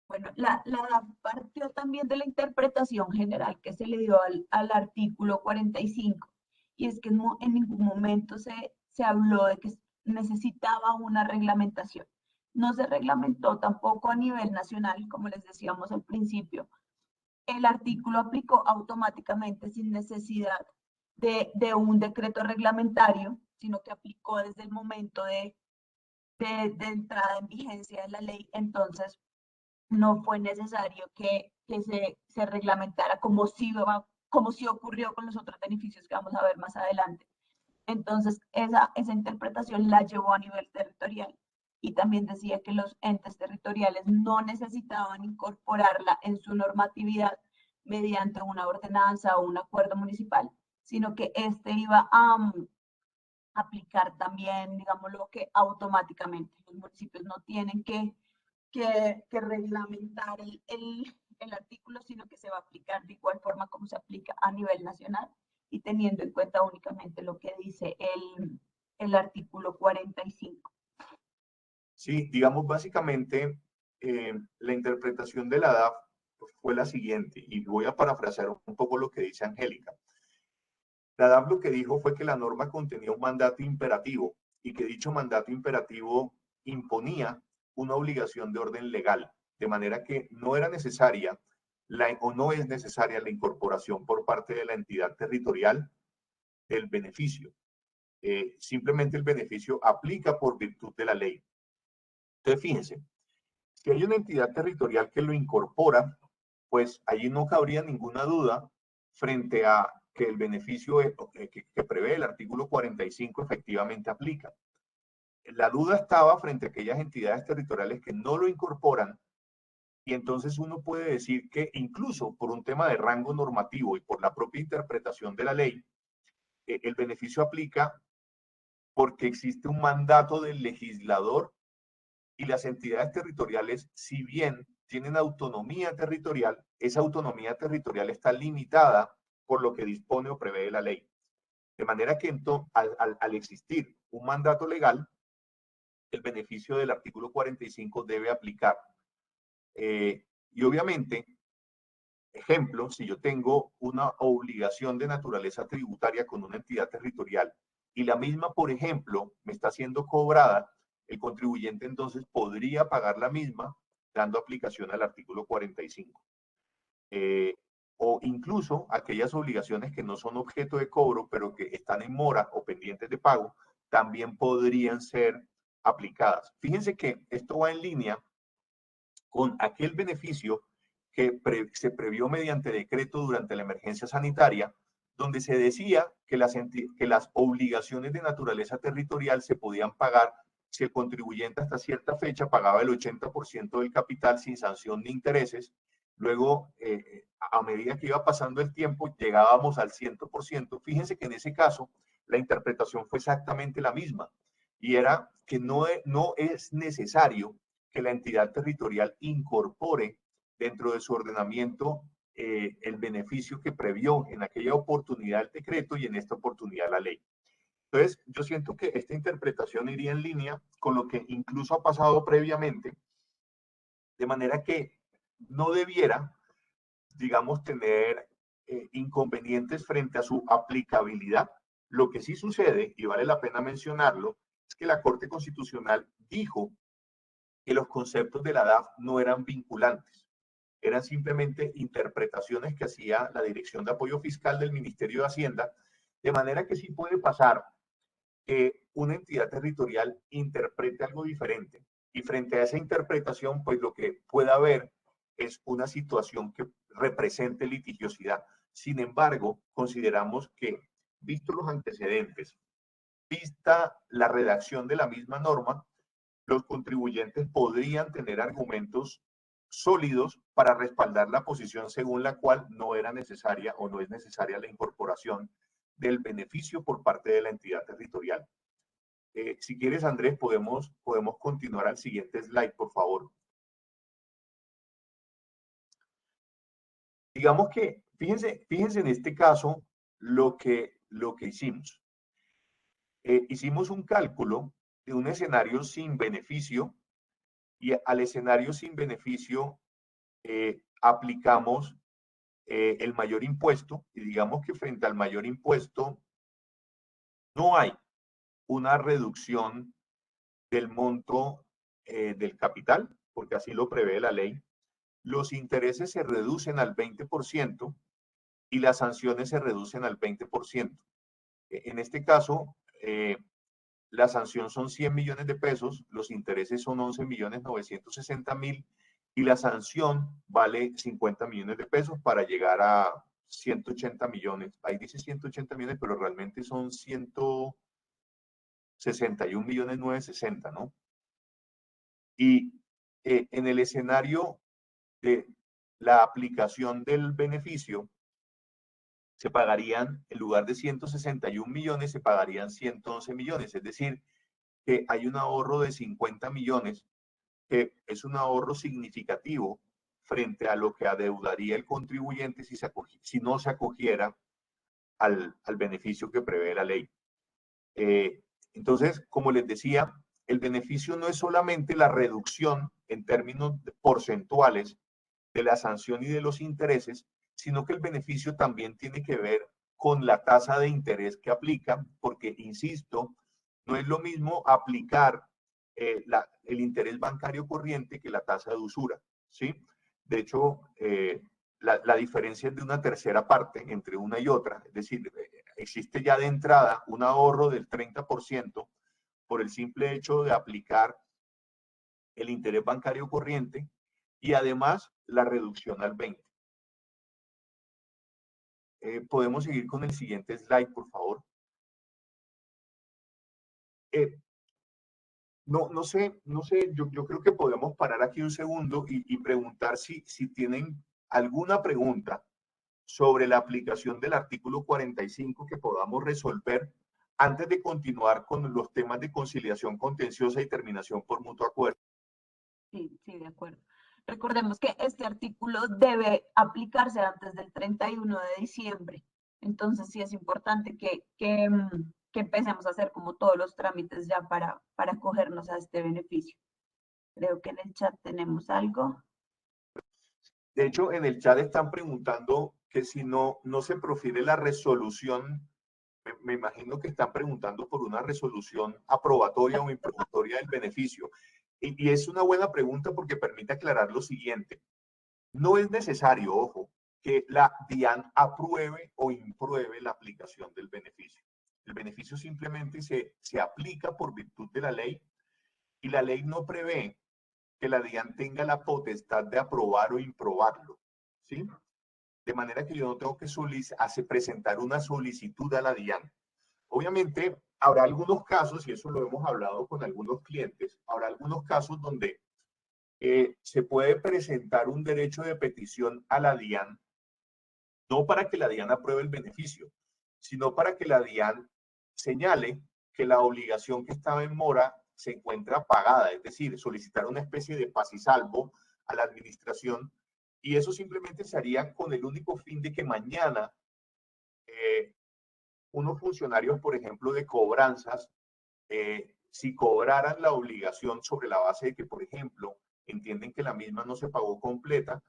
Bueno, la DAF partió también de la interpretación general que se le dio al artículo 45, y es que en ningún momento se habló de que necesitaba una reglamentación. No se reglamentó tampoco a nivel nacional, como les decíamos al principio. El artículo aplicó automáticamente sin necesidad de un decreto reglamentario, sino que aplicó desde el momento de entrada en vigencia de la ley. Entonces, no fue necesario que se reglamentara como sí ocurrió con los otros beneficios que vamos a ver más adelante. Entonces, esa interpretación la llevó a nivel territorial, y también decía que los entes territoriales no necesitaban incorporarla en su normatividad mediante una ordenanza o un acuerdo municipal, sino que iba a aplicar también, digámoslo, que automáticamente. Los municipios no tienen que reglamentar el artículo, sino que se va a aplicar de igual forma como se aplica a nivel nacional, y teniendo en cuenta únicamente lo que dice el artículo 45. Sí, digamos, básicamente, la interpretación de la DAF fue la siguiente, y voy a parafrasear un poco lo que dice Angélica. La DAF lo que dijo fue que la norma contenía un mandato imperativo y que dicho mandato imperativo imponía una obligación de orden legal, de manera que no era necesaria o no es necesaria la incorporación por parte de la entidad territorial del beneficio. Simplemente el beneficio aplica por virtud de la ley. Entonces, fíjense, si hay una entidad territorial que lo incorpora, pues allí no cabría ninguna duda frente a que el beneficio que prevé el artículo 45 efectivamente aplica. La duda estaba frente a aquellas entidades territoriales que no lo incorporan, y entonces uno puede decir que incluso por un tema de rango normativo y por la propia interpretación de la ley, el beneficio aplica porque existe un mandato del legislador, y las entidades territoriales, si bien tienen autonomía territorial, esa autonomía territorial está limitada por lo que dispone o prevé la ley. De manera que al existir un mandato legal, el beneficio del artículo 45 debe aplicar. Y obviamente, ejemplo, si yo tengo una obligación de naturaleza tributaria con una entidad territorial y la misma, por ejemplo, me está siendo cobrada, el contribuyente entonces podría pagar la misma dando aplicación al artículo 45. O incluso aquellas obligaciones que no son objeto de cobro, pero que están en mora o pendientes de pago, también podrían ser aplicadas. Fíjense que esto va en línea con aquel beneficio que se previó mediante decreto durante la emergencia sanitaria, donde se decía que las obligaciones de naturaleza territorial se podían pagar si el contribuyente hasta cierta fecha pagaba el 80% del capital sin sanción ni intereses. Luego, a medida que iba pasando el tiempo, llegábamos al 100%. Fíjense que en ese caso, la interpretación fue exactamente la misma, y era que no es necesario que la entidad territorial incorpore dentro de su ordenamiento el beneficio que previó en aquella oportunidad el decreto y en esta oportunidad la ley. Entonces, yo siento que esta interpretación iría en línea con lo que incluso ha pasado previamente, de manera que no debiera, digamos, tener inconvenientes frente a su aplicabilidad. Lo que sí sucede, y vale la pena mencionarlo, es que la Corte Constitucional dijo que los conceptos de la DAF no eran vinculantes, eran simplemente interpretaciones que hacía la Dirección de Apoyo Fiscal del Ministerio de Hacienda, de manera que sí puede pasar que una entidad territorial interprete algo diferente, y frente a esa interpretación, pues lo que pueda haber es una situación que represente litigiosidad. Sin embargo, consideramos que, visto los antecedentes, vista la redacción de la misma norma, los contribuyentes podrían tener argumentos sólidos para respaldar la posición según la cual no era necesaria o no es necesaria la incorporación del beneficio por parte de la entidad territorial. Si quieres, Andrés, podemos continuar al siguiente slide, por favor. Digamos que, fíjense en este caso lo que hicimos. Hicimos un cálculo de un escenario sin beneficio y al escenario sin beneficio aplicamos el mayor impuesto y digamos que frente al mayor impuesto no hay una reducción del monto del capital, porque así lo prevé la ley. Los intereses se reducen al 20% y las sanciones se reducen al 20%. En este caso, la sanción son 100 millones de pesos, los intereses son 11.960.000 y la sanción vale 50 millones de pesos para llegar a 180 millones. Ahí dice 180 millones, pero realmente son 161.960.000, ¿no? Y en el escenario de la aplicación del beneficio, se pagarían, en lugar de 161 millones, se pagarían 111 millones. Es decir, que hay un ahorro de 50 millones, que es un ahorro significativo frente a lo que adeudaría el contribuyente si no se acogiera al beneficio que prevé la ley. Entonces, como les decía, el beneficio no es solamente la reducción en términos porcentuales de la sanción y de los intereses, sino que el beneficio también tiene que ver con la tasa de interés que aplica, porque, insisto, no es lo mismo aplicar el interés bancario corriente que la tasa de usura, ¿sí? De hecho, la diferencia es de una tercera parte entre una y otra, es decir, existe ya de entrada un ahorro del 30% por el simple hecho de aplicar el interés bancario corriente y además la reducción al 20%. Podemos seguir con el siguiente slide, por favor. No sé, yo creo que podemos parar aquí un segundo y preguntar si tienen alguna pregunta sobre la aplicación del artículo 45 que podamos resolver antes de continuar con los temas de conciliación contenciosa y terminación por mutuo acuerdo. Sí, de acuerdo. Recordemos que este artículo debe aplicarse antes del 31 de diciembre. Entonces, sí es importante que empecemos a hacer como todos los trámites ya para acogernos a este beneficio. Creo que en el chat tenemos algo. De hecho, en el chat están preguntando que si no se profile la resolución, me imagino que están preguntando por una resolución aprobatoria o improbatoria del beneficio. Y es una buena pregunta porque permite aclarar lo siguiente. No es necesario, ojo, que la DIAN apruebe o impruebe la aplicación del beneficio. El beneficio simplemente se aplica por virtud de la ley y la ley no prevé que la DIAN tenga la potestad de aprobar o improbarlo, ¿sí? De manera que yo no tengo que presentar una solicitud a la DIAN. Obviamente, habrá algunos casos, y eso lo hemos hablado con algunos clientes, habrá algunos casos donde se puede presentar un derecho de petición a la DIAN, no para que la DIAN apruebe el beneficio, sino para que la DIAN señale que la obligación que estaba en mora se encuentra pagada, es decir, solicitar una especie de paz y salvo a la administración, y eso simplemente se haría con el único fin de que mañana unos funcionarios, por ejemplo, de cobranzas, si cobraran la obligación sobre la base de que, por ejemplo, entienden que la misma no se pagó completa,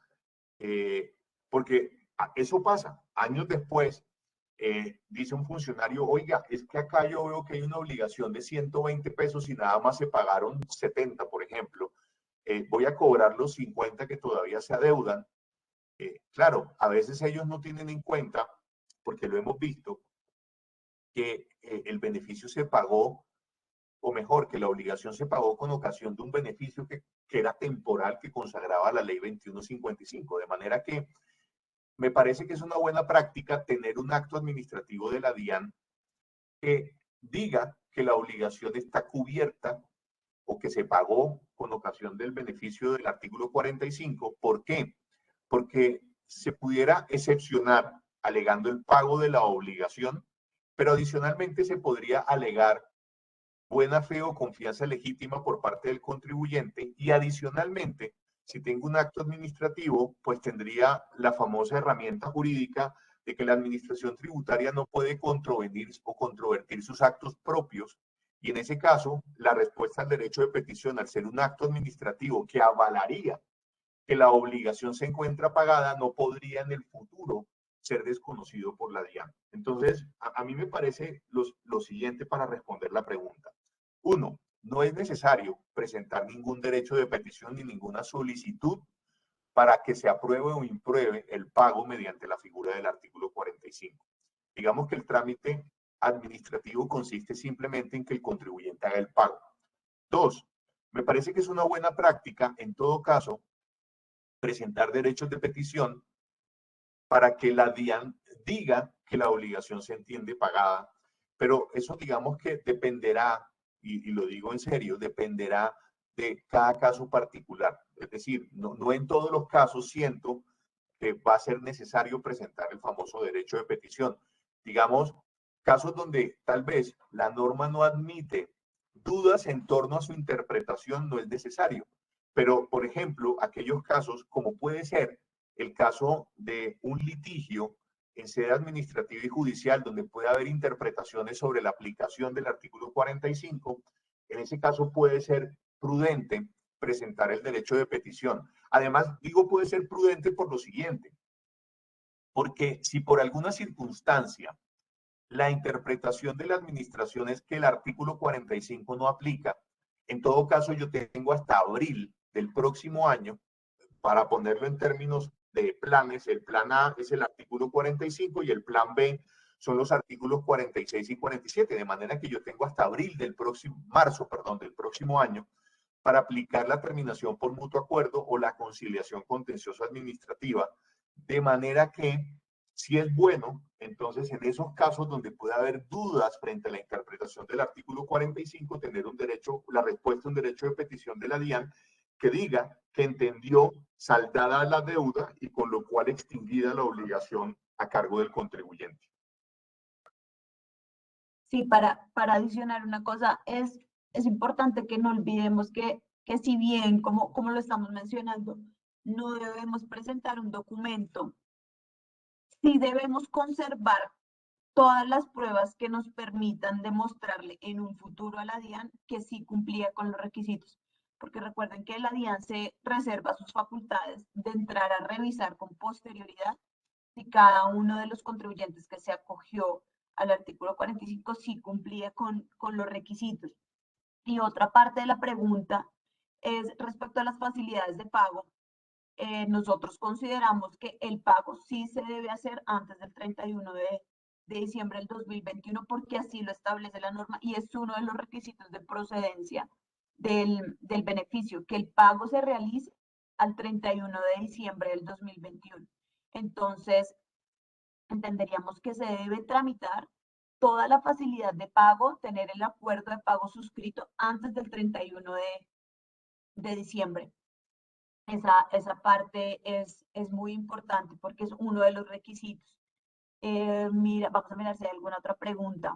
porque eso pasa. Años después, dice un funcionario, oiga, es que acá yo veo que hay una obligación de 120 pesos y nada más se pagaron 70, por ejemplo. Voy a cobrar los 50 que todavía se adeudan. Claro, a veces ellos no tienen en cuenta, porque lo hemos visto, que el beneficio se pagó o mejor, que la obligación se pagó con ocasión de un beneficio que era temporal que consagraba la ley 2155. De manera que me parece que es una buena práctica tener un acto administrativo de la DIAN que diga que la obligación está cubierta o que se pagó con ocasión del beneficio del artículo 45. ¿Por qué? Porque se pudiera excepcionar alegando el pago de la obligación, pero adicionalmente se podría alegar buena fe o confianza legítima por parte del contribuyente y adicionalmente, si tengo un acto administrativo, pues tendría la famosa herramienta jurídica de que la administración tributaria no puede controvenir o controvertir sus actos propios y en ese caso, la respuesta al derecho de petición, al ser un acto administrativo que avalaría que la obligación se encuentra pagada, no podría en el futuro ser desconocido por la DIAN. Entonces, a mí me parece lo siguiente para responder la pregunta. Uno, no es necesario presentar ningún derecho de petición ni ninguna solicitud para que se apruebe o impruebe el pago mediante la figura del artículo 45. Digamos que el trámite administrativo consiste simplemente en que el contribuyente haga el pago. Dos, me parece que es una buena práctica, en todo caso, presentar derechos de petición para que la DIAN diga que la obligación se entiende pagada, pero eso digamos que dependerá, y lo digo en serio, dependerá de cada caso particular. Es decir, no en todos los casos siento que va a ser necesario presentar el famoso derecho de petición. Digamos, casos donde tal vez la norma no admite dudas en torno a su interpretación, no es necesario. Pero, por ejemplo, aquellos casos, como puede ser el caso de un litigio en sede administrativa y judicial, donde puede haber interpretaciones sobre la aplicación del artículo 45, en ese caso puede ser prudente presentar el derecho de petición. Además, digo puede ser prudente por lo siguiente, porque si por alguna circunstancia la interpretación de la administración es que el artículo 45 no aplica, en todo caso yo tengo hasta abril del próximo año para ponerlo en términos de planes. El plan A es el artículo 45 y el plan B son los artículos 46 y 47, de manera que yo tengo hasta abril del próximo, marzo, perdón, del próximo año para aplicar la terminación por mutuo acuerdo o la conciliación contencioso administrativa, de manera que si es bueno, entonces en esos casos donde puede haber dudas frente a la interpretación del artículo 45, tener un derecho, la respuesta a un derecho de petición de la DIAN que diga que entendió saldada la deuda y con lo cual extinguida la obligación a cargo del contribuyente. Sí, para adicionar una cosa, es importante que no olvidemos que si bien, como lo estamos mencionando, no debemos presentar un documento, sí debemos conservar todas las pruebas que nos permitan demostrarle en un futuro a la DIAN que sí cumplía con los requisitos. Porque recuerden que la DIAN se reserva sus facultades de entrar a revisar con posterioridad si cada uno de los contribuyentes que se acogió al artículo 45 sí cumplía con los requisitos. Y otra parte de la pregunta es respecto a las facilidades de pago. Nosotros consideramos que el pago sí se debe hacer antes del 31 de diciembre del 2021 porque así lo establece la norma y es uno de los requisitos de procedencia del beneficio, que el pago se realice al 31 de diciembre del 2021. Entonces, entenderíamos que se debe tramitar toda la facilidad de pago, tener el acuerdo de pago suscrito antes del 31 de diciembre. Esa parte es muy importante porque es uno de los requisitos. Mira, vamos a mirar si hay alguna otra pregunta.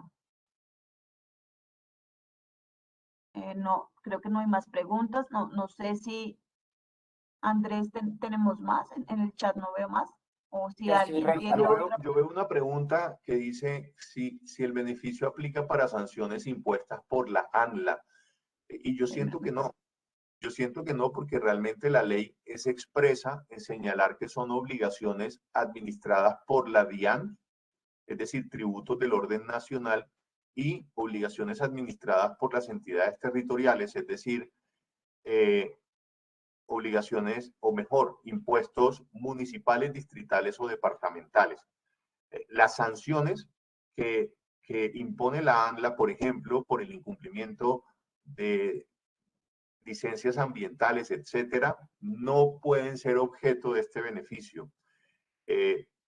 No, creo que no hay más preguntas. No sé si Andrés tenemos más. En el chat no veo más. O si Yo estoy alguien tiene otra. Yo veo una pregunta que dice si el beneficio aplica para sanciones impuestas por la ANLA. Y yo siento que no. Yo siento que no, porque realmente la ley es expresa en señalar que son obligaciones administradas por la DIAN, es decir, tributos del orden nacional, y obligaciones administradas por las entidades territoriales, es decir, obligaciones, o mejor, impuestos municipales, distritales o departamentales. Las sanciones que impone la ANLA, por ejemplo, por el incumplimiento de licencias ambientales, etcétera, no pueden ser objeto de este beneficio,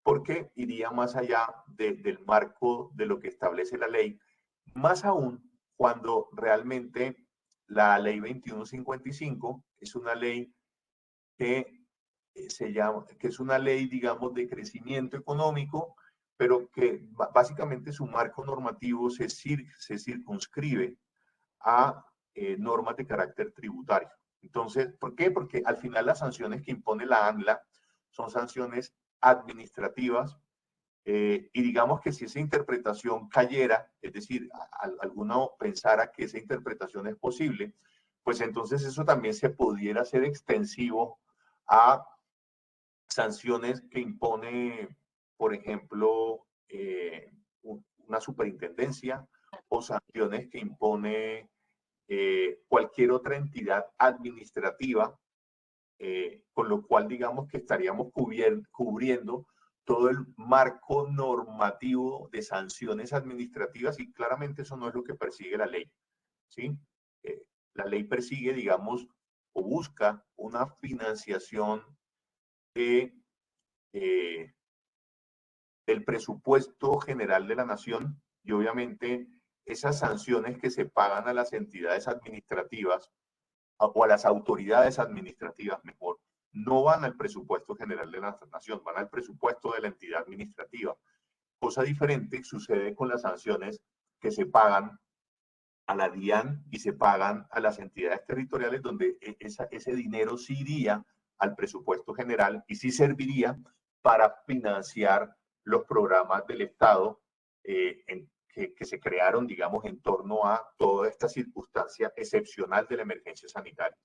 porque iría más allá del marco de lo que establece la ley, más aún cuando realmente la ley 2155 es una ley que que es una ley, digamos, de crecimiento económico, pero que básicamente su marco normativo se circunscribe a normas de carácter tributario. Entonces, ¿por qué? Porque al final las sanciones que impone la ANLA son sanciones administrativas, y digamos que si esa interpretación cayera, es decir, alguno pensara que esa interpretación es posible, pues entonces eso también se pudiera hacer extensivo a sanciones que impone, por ejemplo, una superintendencia, o sanciones que impone cualquier otra entidad administrativa, con lo cual digamos que estaríamos cubriendo todo el marco normativo de sanciones administrativas, y claramente eso no es lo que persigue la ley, ¿sí? La ley persigue, digamos, o busca una financiación de, del presupuesto general de la nación, y obviamente esas sanciones que se pagan a las entidades administrativas o a las autoridades administrativas, mejor, no van al presupuesto general de la nación, van al presupuesto de la entidad administrativa. Cosa diferente sucede con las sanciones que se pagan a la DIAN y se pagan a las entidades territoriales, donde ese dinero sí iría al presupuesto general y sí serviría para financiar los programas del Estado, que se crearon, digamos, en torno a toda esta circunstancia excepcional de la emergencia sanitaria.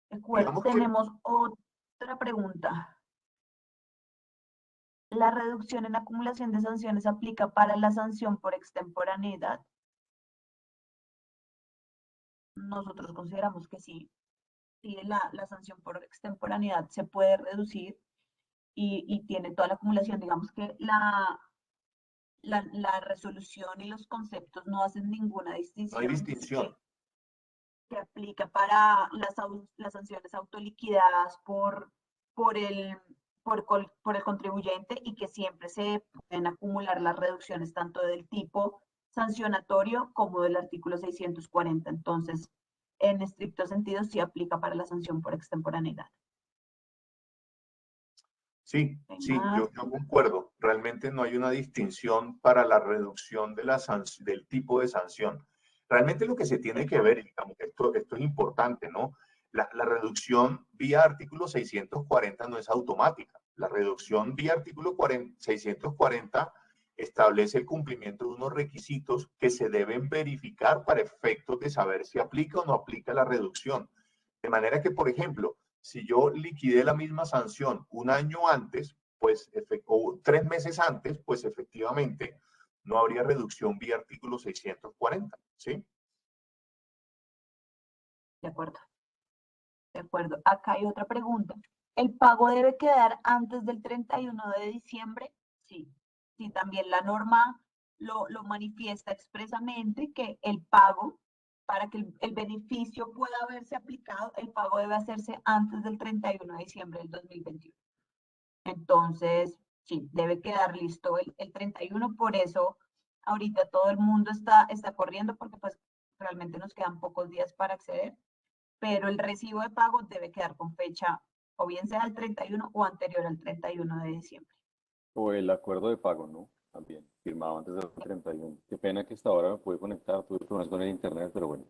De acuerdo, Digamos que tenemos otra pregunta. ¿La reducción en acumulación de sanciones aplica para la sanción por extemporaneidad? Nosotros consideramos que sí. Sí, la sanción por extemporaneidad se puede reducir y tiene toda la acumulación. Digamos que la resolución y los conceptos no hacen ninguna no hay distinción distinción. que aplica para las sanciones autoliquidadas por el, por el contribuyente, y que siempre se pueden acumular las reducciones tanto del tipo sancionatorio como del artículo 640. Entonces, en estricto sentido, sí aplica para la sanción por extemporaneidad. Sí, sí, yo concuerdo. Realmente no hay una distinción para la reducción de del tipo de sanción. Realmente lo que se tiene que ver, digamos, esto es importante, ¿no? La reducción vía artículo 640 no es automática. La reducción vía artículo 640 establece el cumplimiento de unos requisitos que se deben verificar para efectos de saber si aplica o no aplica la reducción. De manera que, por ejemplo, si yo liquidé la misma sanción un año antes, pues, o 3 meses antes, pues efectivamente no habría reducción vía artículo 640, ¿sí? De acuerdo. De acuerdo. Acá hay otra pregunta. ¿El pago debe quedar antes del 31 de diciembre? Sí. Sí, también la norma lo manifiesta expresamente, que el pago, para que el beneficio pueda haberse aplicado, el pago debe hacerse antes del 31 de diciembre del 2021. Entonces, sí, debe quedar listo el 31. Por eso ahorita todo el mundo está corriendo, porque pues realmente nos quedan pocos días para acceder, pero el recibo de pago debe quedar con fecha o bien sea el 31 o anterior al 31 de diciembre. O el acuerdo de pago, ¿no? También, firmado antes del 31. Qué pena que hasta ahora me pude conectar, tuve problemas con el internet, pero bueno,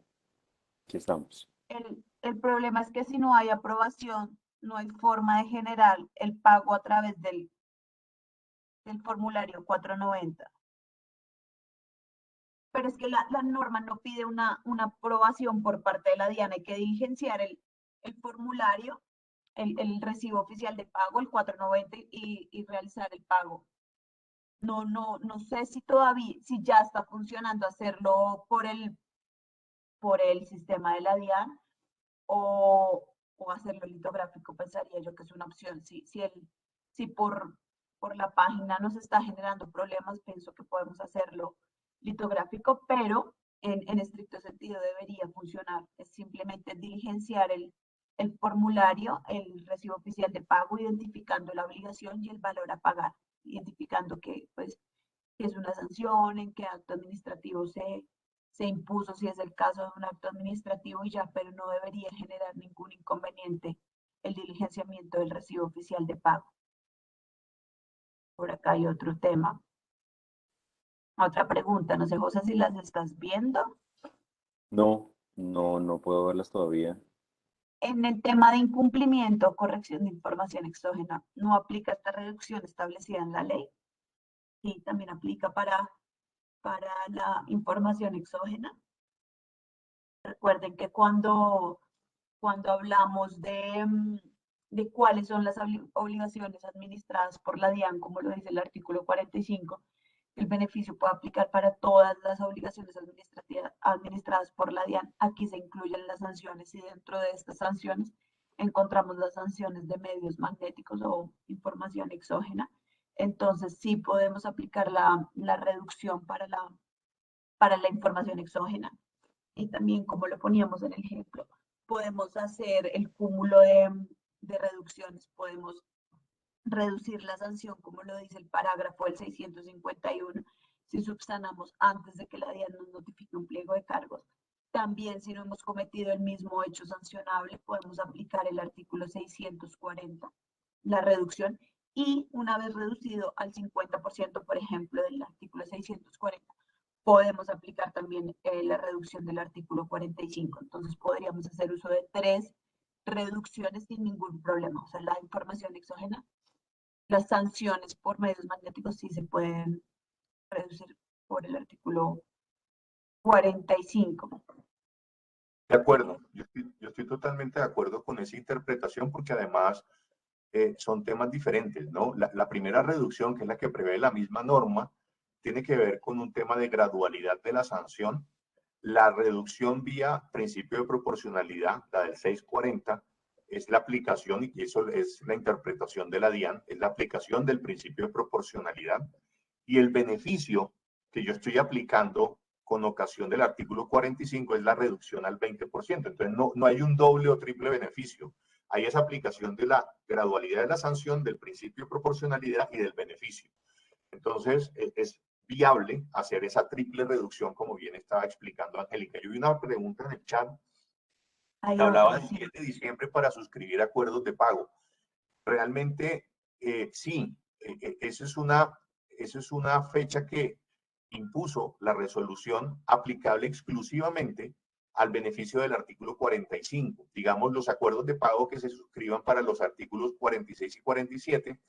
aquí estamos. El problema es que si no hay aprobación, no hay forma de generar el pago a través del formulario 490. Pero es que la norma no pide una aprobación por parte de la DIAN. Hay que diligenciar el formulario, el recibo oficial de pago, el 490, y realizar el pago. No sé si todavía, si ya está funcionando hacerlo por el sistema de la DIAN, o hacerlo litográfico. Pensaría yo que es una opción. Si por la página nos está generando problemas, pienso que podemos hacerlo litográfico, pero en estricto sentido debería funcionar. Es simplemente diligenciar el formulario, el recibo oficial de pago, identificando la obligación y el valor a pagar, identificando que, pues, que es una sanción, en qué acto administrativo se impuso, si es el caso de un acto administrativo y ya, pero no debería generar ningún inconveniente el diligenciamiento del recibo oficial de pago. Por acá hay otro tema. Otra pregunta, no sé, José, si las estás viendo. No puedo verlas todavía. En el tema de incumplimiento o corrección de información exógena, ¿no aplica esta reducción establecida en la ley? Sí, también aplica para la información exógena. Recuerden que cuando hablamos de cuáles son las obligaciones administradas por la DIAN, como lo dice el artículo 45, el beneficio puede aplicar para todas las obligaciones administradas por la DIAN. Aquí se incluyen las sanciones y dentro de estas sanciones encontramos las sanciones de medios magnéticos o información exógena. Entonces sí podemos aplicar la reducción para la información exógena. Y también, como lo poníamos en el ejemplo, podemos hacer el cúmulo de reducciones, podemos reducir la sanción, como lo dice el parágrafo del 651, si subsanamos antes de que la DIAN nos notifique un pliego de cargos. También, si no hemos cometido el mismo hecho sancionable, podemos aplicar el artículo 640, la reducción, y una vez reducido al 50%, por ejemplo, del artículo 640, podemos aplicar también la reducción del artículo 45. Entonces podríamos hacer uso de 3 reducciones sin ningún problema. O sea, la información exógena, las sanciones por medios magnéticos sí se pueden reducir por el artículo 45. De acuerdo, yo estoy totalmente de acuerdo con esa interpretación porque además son temas diferentes, ¿no? La primera reducción, que es la que prevé la misma norma, tiene que ver con un tema de gradualidad de la sanción. La reducción vía principio de proporcionalidad, la del 640, es la aplicación, y eso es la interpretación de la DIAN, es la aplicación del principio de proporcionalidad. Y el beneficio que yo estoy aplicando con ocasión del artículo 45 es la reducción al 20%. Entonces no hay un doble o triple beneficio. Hay esa aplicación de la gradualidad de la sanción, del principio de proporcionalidad y del beneficio. Entonces, es viable hacer esa triple reducción, como bien estaba explicando Angélica. Yo vi una pregunta en el chat que hablaba del 10 de diciembre para suscribir acuerdos de pago. Realmente, sí, esa es una fecha que impuso la resolución aplicable exclusivamente al beneficio del artículo 45. Digamos, los acuerdos de pago que se suscriban para los artículos 46 y 47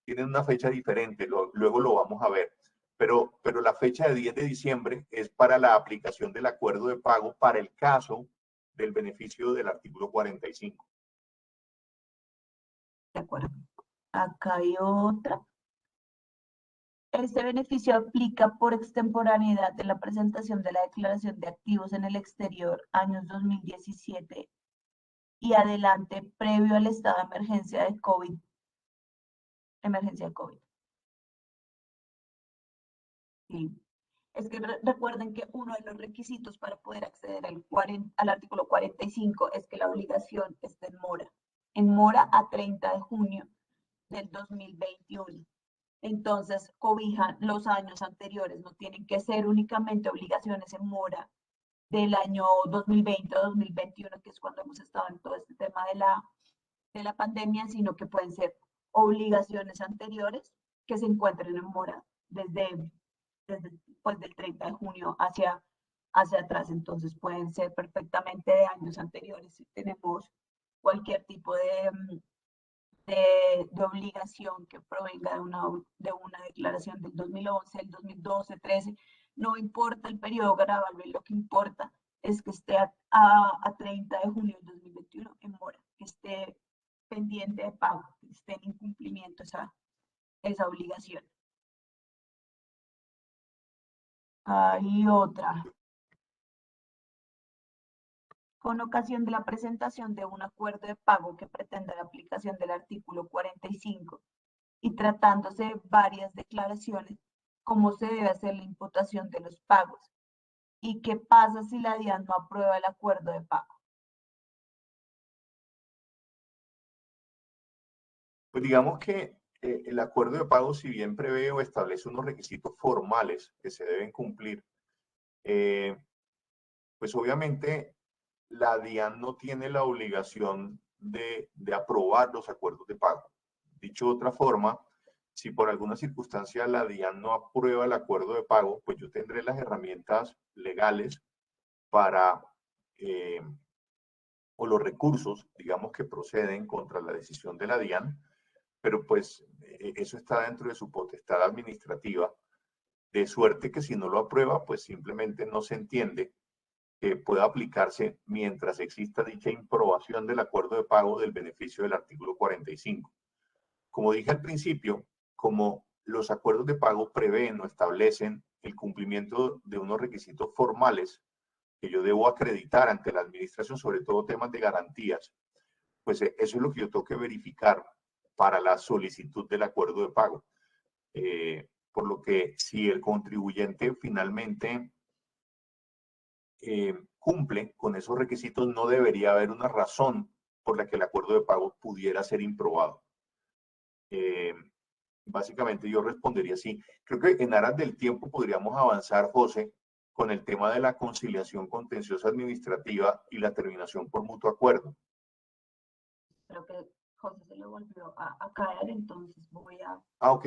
tienen una fecha diferente, luego lo vamos a ver. Pero la fecha de 10 de diciembre es para la aplicación del acuerdo de pago para el caso del beneficio del artículo 45. De acuerdo. Acá hay otra. Este beneficio aplica por extemporaneidad de la presentación de la declaración de activos en el exterior años 2017 y adelante previo al estado de emergencia de COVID. Sí. Es que recuerden que uno de los requisitos para poder acceder al artículo 45 es que la obligación esté en mora a 30 de junio del 2021. Entonces, cobijan los años anteriores, no tienen que ser únicamente obligaciones en mora del año 2020 o 2021, que es cuando hemos estado en todo este tema de la pandemia, sino que pueden ser obligaciones anteriores que se encuentren en mora desde pues, del 30 de junio hacia atrás. Entonces, pueden ser perfectamente de años anteriores. Si tenemos cualquier tipo de obligación que provenga de una declaración del 2011, el 2012, 13, no importa el periodo grabable, lo que importa es que esté a 30 de junio del 2021 en mora, que esté pendiente de pago, que esté en incumplimiento esa obligación. Hay otra. Con ocasión de la presentación de un acuerdo de pago que pretenda la aplicación del artículo 45 y tratándose de varias declaraciones, cómo se debe hacer la imputación de los pagos ¿Y qué pasa si la DIAN no aprueba el acuerdo de pago? Pues digamos que el acuerdo de pago, si bien prevé o establece unos requisitos formales que se deben cumplir, pues obviamente la DIAN no tiene la obligación de aprobar los acuerdos de pago. Dicho de otra forma, si por alguna circunstancia la DIAN no aprueba el acuerdo de pago, pues yo tendré las herramientas legales para, o los recursos, digamos, que proceden contra la decisión de la DIAN, pero pues eso está dentro de su potestad administrativa, de suerte que si no lo aprueba, pues simplemente no se entiende que pueda aplicarse mientras exista dicha improbación del acuerdo de pago del beneficio del artículo 45. Como dije al principio, como los acuerdos de pago prevén o establecen el cumplimiento de unos requisitos formales que yo debo acreditar ante la administración, sobre todo temas de garantías, pues eso es lo que yo tengo que verificar para la solicitud del acuerdo de pago. Por lo que si el contribuyente finalmente cumple con esos requisitos, no debería haber una razón por la que el acuerdo de pago pudiera ser improbado. Básicamente yo respondería así. Creo que en aras del tiempo podríamos avanzar, José, con el tema de la conciliación contenciosa administrativa y la terminación por mutuo acuerdo. Creo que José se le volvió a caer, entonces voy a Ok.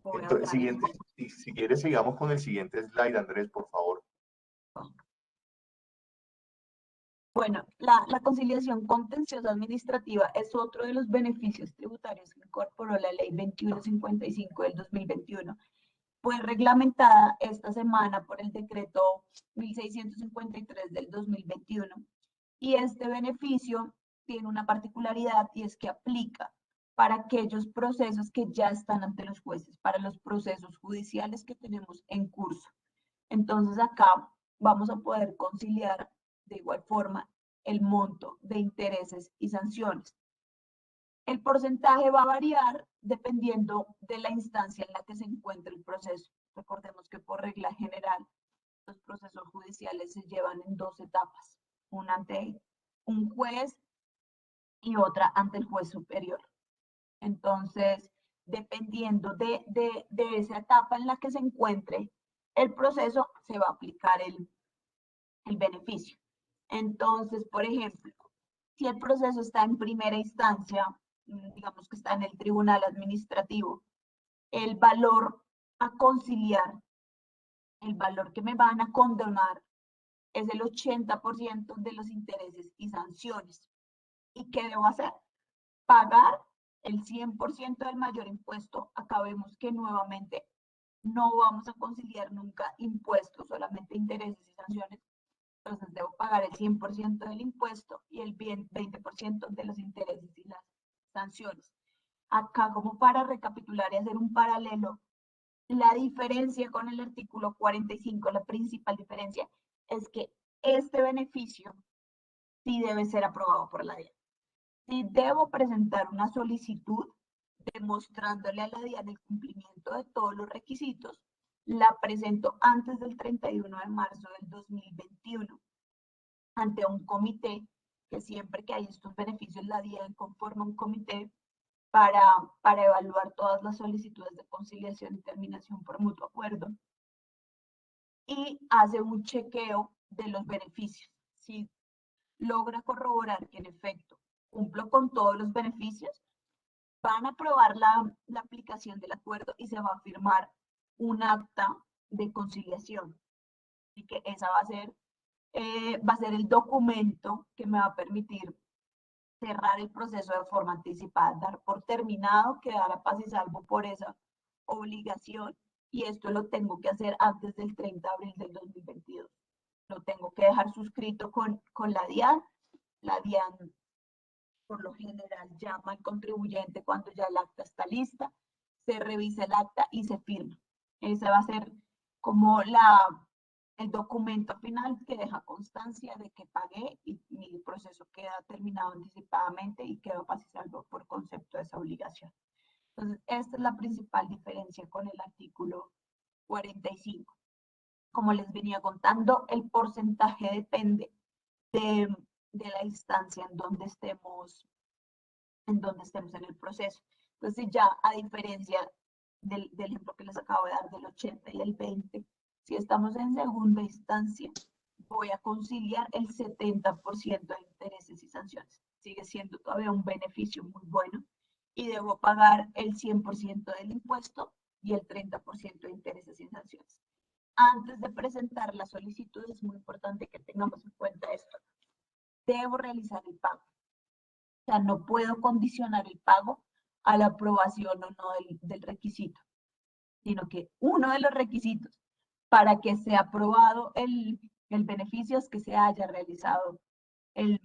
otra vez. Si quieres, sigamos con el siguiente slide, Andrés, por favor. Bueno, la conciliación contenciosa administrativa es otro de los beneficios tributarios que incorporó la Ley 2155 del 2021. Fue reglamentada esta semana por el decreto 1653 del 2021. Y este beneficio tiene una particularidad y es que aplica para aquellos procesos que ya están ante los jueces, para los procesos judiciales que tenemos en curso. Entonces acá vamos a poder conciliar de igual forma el monto de intereses y sanciones. El porcentaje va a variar dependiendo de la instancia en la que se encuentre el proceso. Recordemos que por regla general los procesos judiciales se llevan en dos etapas, una ante un juez y otra ante el juez superior. Entonces, dependiendo de esa etapa en la que se encuentre el proceso, se va a aplicar el beneficio. Entonces, por ejemplo, si el proceso está en primera instancia, digamos que está en el tribunal administrativo, el valor a conciliar, el valor que me van a condonar es el 80% de los intereses y sanciones. ¿Y qué debo hacer? Pagar el 100% del mayor impuesto. Acá vemos que nuevamente no vamos a conciliar nunca impuestos, solamente intereses y sanciones. Entonces debo pagar el 100% del impuesto y el 20% de los intereses y las sanciones. Acá, como para recapitular y hacer un paralelo, la diferencia con el artículo 45, la principal diferencia, es que este beneficio sí debe ser aprobado por la DIAN. Si debo presentar una solicitud demostrándole a la DIAN el cumplimiento de todos los requisitos, la presento antes del 31 de marzo del 2021 ante un comité, que siempre que hay estos beneficios la DIAN conforma un comité para evaluar todas las solicitudes de conciliación y terminación por mutuo acuerdo y hace un chequeo de los beneficios. Si logra corroborar que en efecto cumplo con todos los beneficios, van a aprobar la aplicación del acuerdo y se va a firmar un acta de conciliación. Así que esa va a ser el documento que me va a permitir cerrar el proceso de forma anticipada, dar por terminado, quedar a paz y salvo por esa obligación, y esto lo tengo que hacer antes del 30 de abril del 2022. Lo tengo que dejar suscrito con la DIAN. La DIAN por lo general llama al contribuyente cuando ya el acta está lista, se revisa el acta y se firma. Ese va a ser como el documento final que deja constancia de que pagué y mi proceso queda terminado anticipadamente y quedó paz y salvo por concepto de esa obligación. Entonces, esta es la principal diferencia con el artículo 45. Como les venía contando, el porcentaje depende de la instancia en donde estemos en el proceso. Entonces ya a diferencia del ejemplo que les acabo de dar del 80 y el 20, si estamos en segunda instancia, voy a conciliar el 70% de intereses y sanciones. Sigue siendo todavía un beneficio muy bueno y debo pagar el 100% del impuesto y el 30% de intereses y sanciones. Antes de presentar la solicitud es muy importante que tengamos en cuenta esto. Debo realizar el pago. O sea, no puedo condicionar el pago a la aprobación o no del requisito, sino que uno de los requisitos para que sea aprobado el beneficio es que se haya realizado el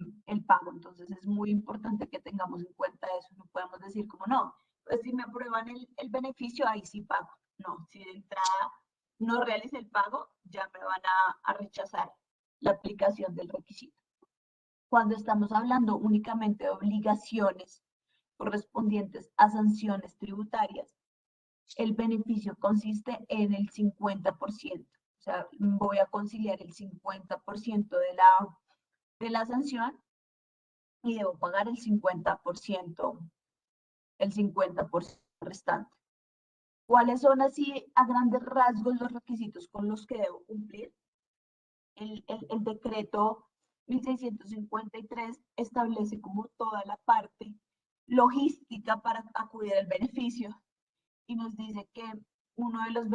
pago. Entonces es muy importante que tengamos en cuenta eso. No podemos decir como no, pues si me aprueban el beneficio, ahí sí pago. No, si de entrada no realice el pago, ya me van a rechazar la aplicación del requisito. Cuando estamos hablando únicamente de obligaciones correspondientes a sanciones tributarias, el beneficio consiste en el 50%. O sea, voy a conciliar el 50% de la sanción y debo pagar el 50% restante. ¿Cuáles son así a grandes rasgos los requisitos con los que debo cumplir? El decreto 1653 establece como toda la parte logística para acudir al beneficio y nos dice que uno de los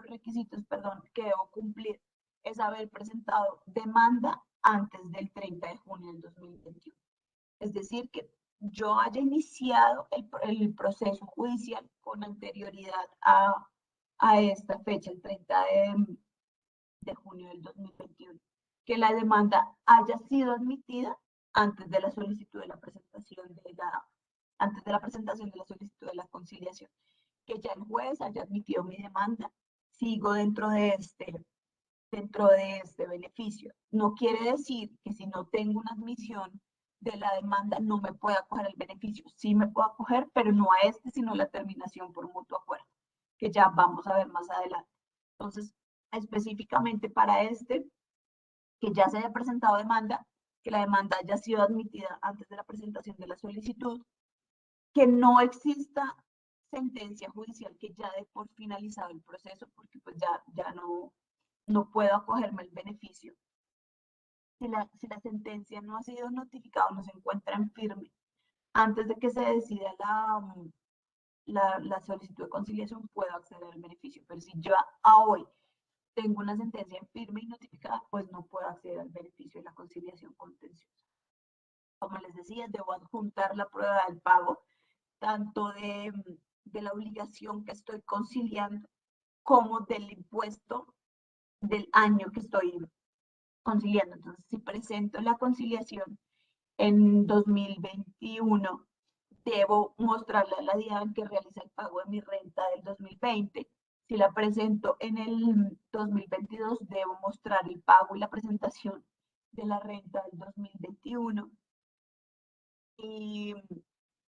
requisitos, que debo cumplir es haber presentado demanda antes del 30 de junio del 2021. Es decir, que yo haya iniciado el proceso judicial con anterioridad a esta fecha, el 30 de junio del 2021. Que la demanda haya sido admitida antes de la solicitud de la presentación antes de la presentación de la solicitud de la conciliación. Que ya el juez haya admitido mi demanda, sigo dentro de este beneficio. No quiere decir que si no tengo una admisión de la demanda no me pueda acoger el beneficio. Sí me puedo acoger, pero no a sino a la terminación por mutuo acuerdo, que ya vamos a ver más adelante. Entonces, específicamente para que ya se haya presentado demanda, que la demanda haya sido admitida antes de la presentación de la solicitud, que no exista sentencia judicial que ya dé por finalizado el proceso, porque pues ya no puedo acogerme el beneficio. Si la sentencia no ha sido notificada, no se encuentra en firme, antes de que se decida la solicitud de conciliación, puedo acceder al beneficio. Pero si yo a hoy tengo una sentencia en firme y notificada, pues no puedo acceder al beneficio de la conciliación contenciosa. Como les decía, debo adjuntar la prueba del pago, tanto de la obligación que estoy conciliando como del impuesto del año que estoy conciliando. Entonces, si presento la conciliación en 2021, debo mostrarle a la DIAN que realiza el pago de mi renta del 2020. Si la presento en el 2022, debo mostrar el pago y la presentación de la renta del 2021. Y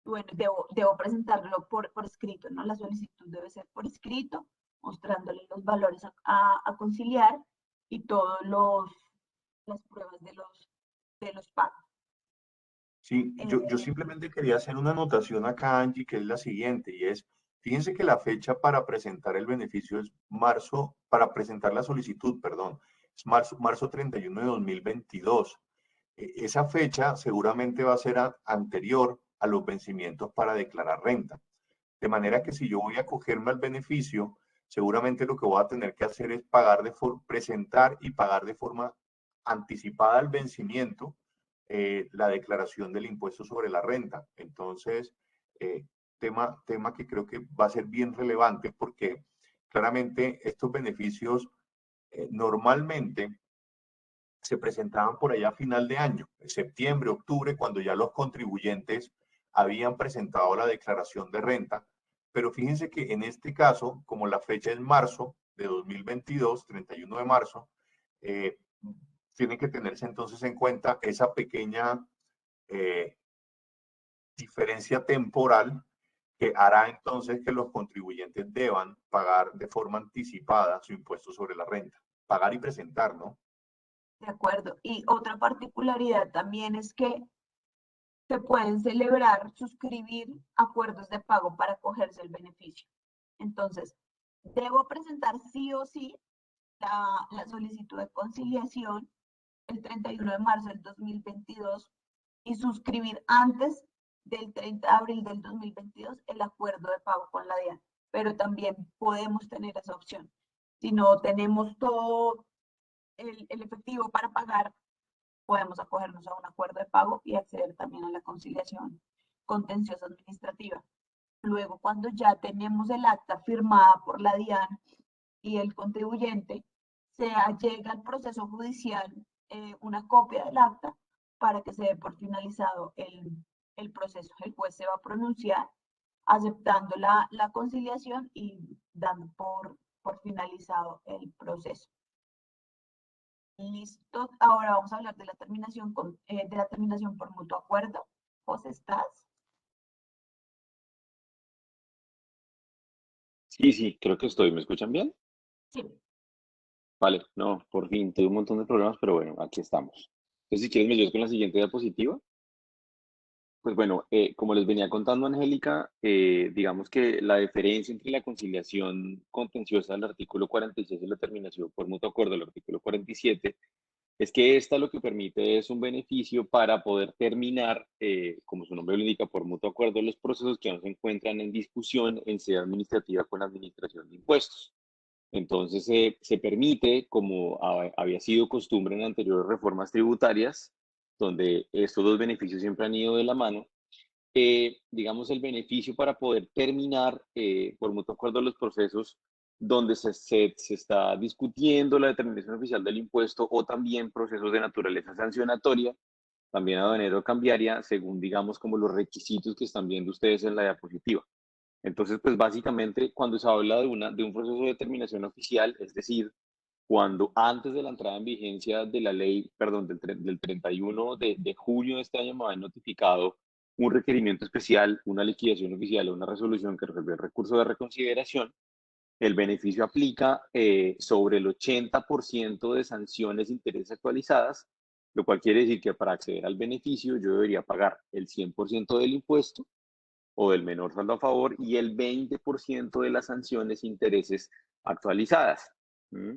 bueno, debo presentarlo por escrito, ¿no? La solicitud debe ser por escrito, mostrándole los valores a conciliar y todas las pruebas de los pagos. Sí, yo simplemente quería hacer una anotación acá, Angie, que es la siguiente, y es, fíjense que la fecha para presentar el beneficio es para presentar la solicitud, perdón, es marzo 31 de 2022. Esa fecha seguramente va a ser anterior a los vencimientos para declarar renta. De manera que si yo voy a acogerme al beneficio, seguramente lo que voy a tener que hacer es presentar y pagar de forma anticipada al vencimiento la declaración del impuesto sobre la renta. Entonces, tema que creo que va a ser bien relevante porque claramente estos beneficios normalmente se presentaban por allá a final de año, en septiembre, octubre, cuando ya los contribuyentes habían presentado la declaración de renta. Pero fíjense que en este caso, como la fecha es marzo de 2022, 31 de marzo, tiene que tenerse entonces en cuenta esa pequeña diferencia temporal que hará entonces que los contribuyentes deban pagar de forma anticipada su impuesto sobre la renta. Pagar y presentar, ¿no? De acuerdo. Y otra particularidad también es que se pueden celebrar, suscribir acuerdos de pago para acogerse el beneficio. Entonces, debo presentar sí o sí la solicitud de conciliación el 31 de marzo del 2022 y suscribir antes del 30 de abril del 2022 el acuerdo de pago con la DIAN. Pero también podemos tener esa opción. Si no tenemos todo el efectivo para pagar, podemos acogernos a un acuerdo de pago y acceder también a la conciliación contenciosa administrativa. Luego, cuando ya tenemos el acta firmada por la DIAN y el contribuyente, se llega al proceso judicial una copia del acta para que se dé por finalizado el proceso. El juez se va a pronunciar aceptando la conciliación y dando por finalizado el proceso. Listo, ahora vamos a hablar de la terminación, de la terminación por mutuo acuerdo. José, ¿estás? Sí, creo que estoy. ¿Me escuchan bien? Sí. Vale, no, por fin, tuve un montón de problemas, pero bueno, aquí estamos. Entonces, si quieres, me ayudas con la siguiente diapositiva. Pues bueno, como les venía contando Angélica, digamos que la diferencia entre la conciliación contenciosa del artículo 46 y la terminación por mutuo acuerdo del artículo 47 es que esta lo que permite es un beneficio para poder terminar, como su nombre lo indica, por mutuo acuerdo, los procesos que no se encuentran en discusión en sede administrativa con la administración de impuestos. Entonces, se permite, como había sido costumbre en anteriores reformas tributarias, donde estos dos beneficios siempre han ido de la mano, digamos, el beneficio para poder terminar por mutuo acuerdo los procesos donde se está discutiendo la determinación oficial del impuesto o también procesos de naturaleza sancionatoria, también aduanero cambiaria, según, digamos, como los requisitos que están viendo ustedes en la diapositiva. Entonces, pues básicamente cuando se habla de un proceso de determinación oficial, es decir, cuando antes de la entrada en vigencia de la ley, perdón, del 31 de junio de este año me habían notificado un requerimiento especial, una liquidación oficial o una resolución que resuelve el recurso de reconsideración, el beneficio aplica sobre el 80% de sanciones e intereses actualizadas, lo cual quiere decir que para acceder al beneficio yo debería pagar el 100% del impuesto o del menor saldo a favor y el 20% de las sanciones e intereses actualizadas. ¿Mm?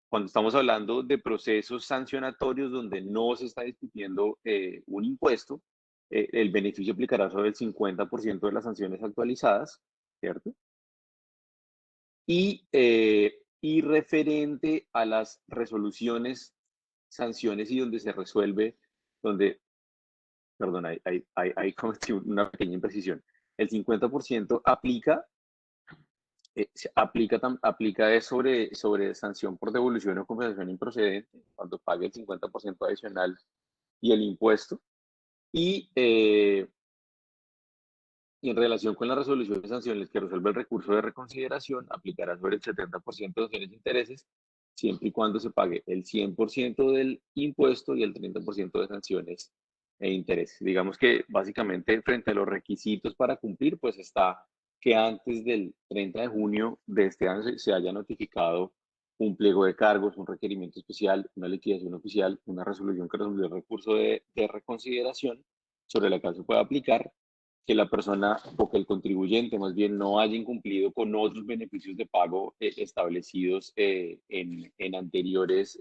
Cuando estamos hablando de procesos sancionatorios donde no se está discutiendo un impuesto, el beneficio aplicará sobre el 50% de las sanciones actualizadas, ¿cierto? Y referente a las resoluciones, sanciones y donde se resuelve, perdón, ahí cometí una pequeña imprecisión. El 50% aplica es sobre sanción por devolución o compensación improcedente, cuando pague el 50% adicional y el impuesto. Y en relación con la resolución de sanciones que resuelve el recurso de reconsideración, aplicará sobre el 70% de sanciones e intereses, siempre y cuando se pague el 100% del impuesto y el 30% de sanciones e intereses. Digamos que básicamente frente a los requisitos para cumplir, pues está que antes del 30 de junio de este año se haya notificado un pliego de cargos, un requerimiento especial, una liquidación oficial, una resolución que resolvió el recurso de reconsideración sobre la cual se puede aplicar, que la persona o que el contribuyente más bien no haya incumplido con otros beneficios de pago establecidos en anteriores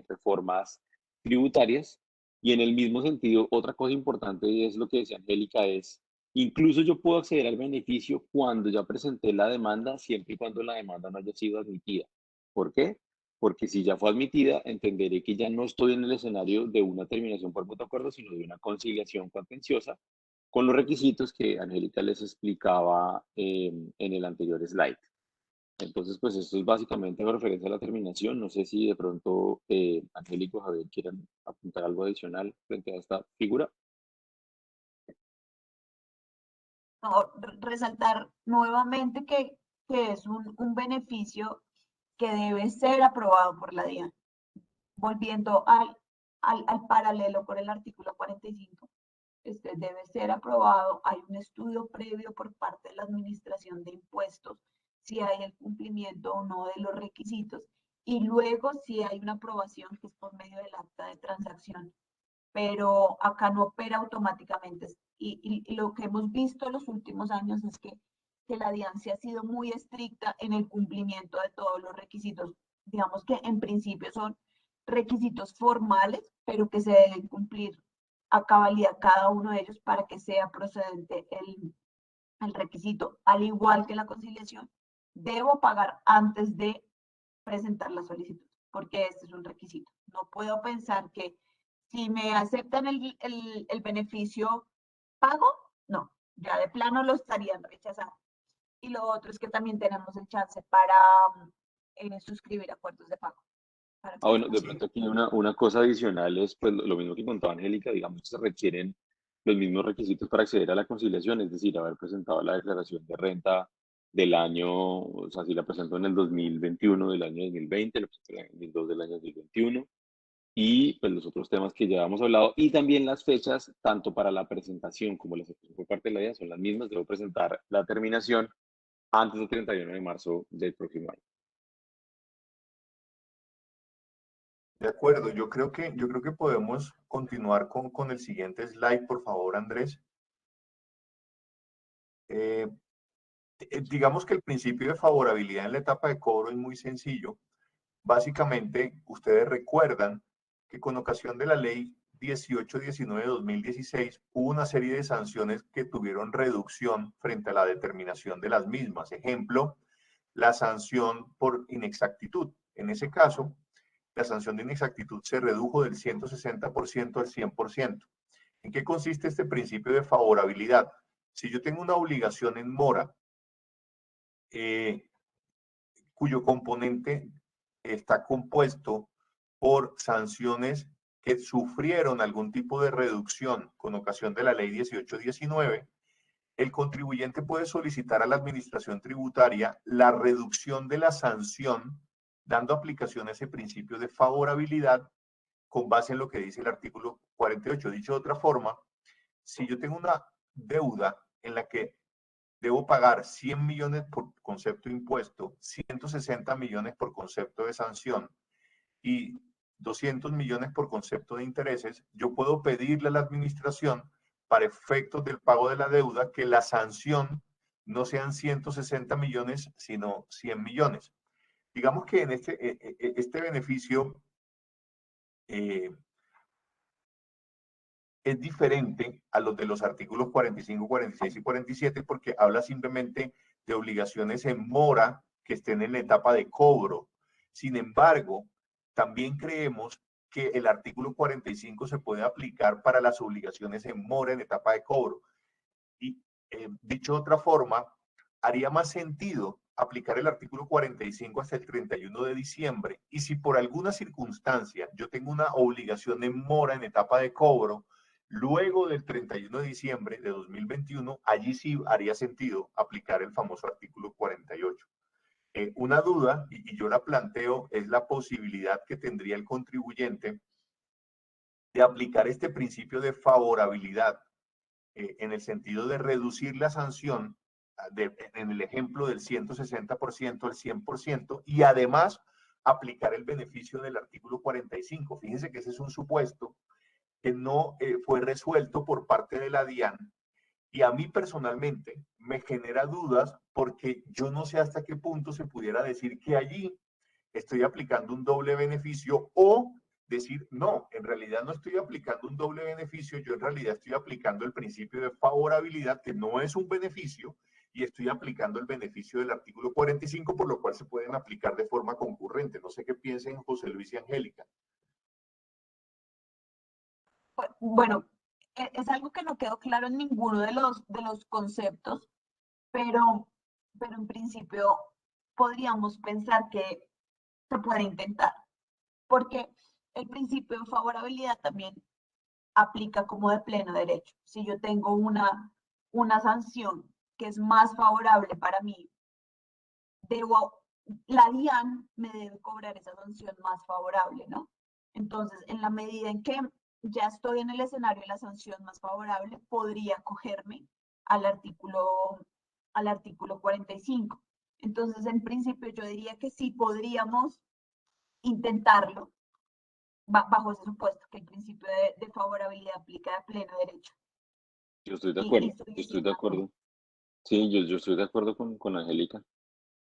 reformas tributarias. Y en el mismo sentido, otra cosa importante y es lo que decía Angélica, es incluso yo puedo acceder al beneficio cuando ya presenté la demanda, siempre y cuando la demanda no haya sido admitida. ¿Por qué? Porque si ya fue admitida, entenderé que ya no estoy en el escenario de una terminación por mutuo acuerdo, sino de una conciliación contenciosa, con los requisitos que Angélica les explicaba en el anterior slide. Entonces, pues esto es básicamente en referencia a la terminación. No sé si de pronto Angélica o Javier quieran apuntar algo adicional frente a esta figura. No, resaltar nuevamente que es un beneficio que debe ser aprobado por la DIAN. Volviendo al paralelo con el artículo 45, debe ser aprobado, hay un estudio previo por parte de la Administración de Impuestos, si hay el cumplimiento o no de los requisitos, y luego si hay una aprobación que es por medio del acta de transacción. Pero acá no opera automáticamente. Y lo que hemos visto en los últimos años es que la DIAN ha sido muy estricta en el cumplimiento de todos los requisitos. Digamos que en principio son requisitos formales, pero que se deben cumplir a cabalidad cada uno de ellos para que sea procedente el requisito. Al igual que la conciliación, debo pagar antes de presentar la solicitud, porque este es un requisito. No puedo pensar que si me aceptan el beneficio, ¿pago? No, ya de plano lo estarían rechazando. Y lo otro es que también tenemos el chance para suscribir acuerdos de pago. Bueno, de pronto aquí una cosa adicional es pues lo mismo que contaba Angélica, digamos, se requieren los mismos requisitos para acceder a la conciliación, es decir, haber presentado la declaración de renta del año, o sea, si la presentó en el 2021 del año 2020, la presentó en el 2002 del año 2021, y pues los otros temas que ya hemos hablado, y también las fechas, tanto para la presentación como la ejecución por parte de la DIAN son las mismas, debo presentar la terminación antes del 31 de marzo del próximo año. De acuerdo, yo creo que podemos continuar con el siguiente slide, por favor, Andrés. Digamos que el principio de favorabilidad en la etapa de cobro es muy sencillo. Básicamente, ustedes recuerdan que con ocasión de la ley 1819 de 2016 hubo una serie de sanciones que tuvieron reducción frente a la determinación de las mismas. Ejemplo, la sanción por inexactitud. En ese caso, la sanción de inexactitud se redujo del 160% al 100%. ¿En qué consiste este principio de favorabilidad? Si yo tengo una obligación en mora, cuyo componente está compuesto por sanciones que sufrieron algún tipo de reducción con ocasión de la ley 1819, el contribuyente puede solicitar a la administración tributaria la reducción de la sanción, dando aplicación a ese principio de favorabilidad con base en lo que dice el artículo 48. Dicho de otra forma, si yo tengo una deuda en la que debo pagar 100 millones por concepto de impuesto, 160 millones por concepto de sanción y 200 millones por concepto de intereses, yo puedo pedirle a la administración, para efectos del pago de la deuda, que la sanción no sean 160 millones, sino 100 millones. Digamos que en este beneficio es diferente a los de los artículos 45, 46 y 47 porque habla simplemente de obligaciones en mora que estén en la etapa de cobro. Sin embargo, también creemos que el artículo 45 se puede aplicar para las obligaciones en mora en etapa de cobro. Y dicho de otra forma, haría más sentido aplicar el artículo 45 hasta el 31 de diciembre. Y si por alguna circunstancia yo tengo una obligación en mora en etapa de cobro, luego del 31 de diciembre de 2021, allí sí haría sentido aplicar el famoso artículo 48. Una duda, y yo la planteo, es la posibilidad que tendría el contribuyente de aplicar este principio de favorabilidad en el sentido de reducir la sanción en el ejemplo del 160% al 100% y además aplicar el beneficio del artículo 45. Fíjense que ese es un supuesto que no fue resuelto por parte de la DIAN y a mí personalmente me genera dudas porque yo no sé hasta qué punto se pudiera decir que allí estoy aplicando un doble beneficio o decir, no, en realidad no estoy aplicando un doble beneficio, yo en realidad estoy aplicando el principio de favorabilidad, que no es un beneficio, y estoy aplicando el beneficio del artículo 45, por lo cual se pueden aplicar de forma concurrente. No sé qué piensen José Luis y Angélica. Bueno, es algo que no quedó claro en ninguno de los conceptos, pero en principio podríamos pensar que se puede intentar, porque el principio de favorabilidad también aplica como de pleno derecho. Si yo tengo una sanción que es más favorable para mí, la DIAN me debe cobrar esa sanción más favorable, ¿no? Entonces, en la medida en que ya estoy en el escenario de la sanción más favorable, podría acogerme al artículo 45. Entonces, en principio, yo diría que sí podríamos intentarlo bajo ese supuesto, que el principio de favorabilidad aplica de pleno derecho. Yo estoy de Y acuerdo, estoy yo estoy de diciendo, acuerdo. Sí, yo estoy de acuerdo con Angélica.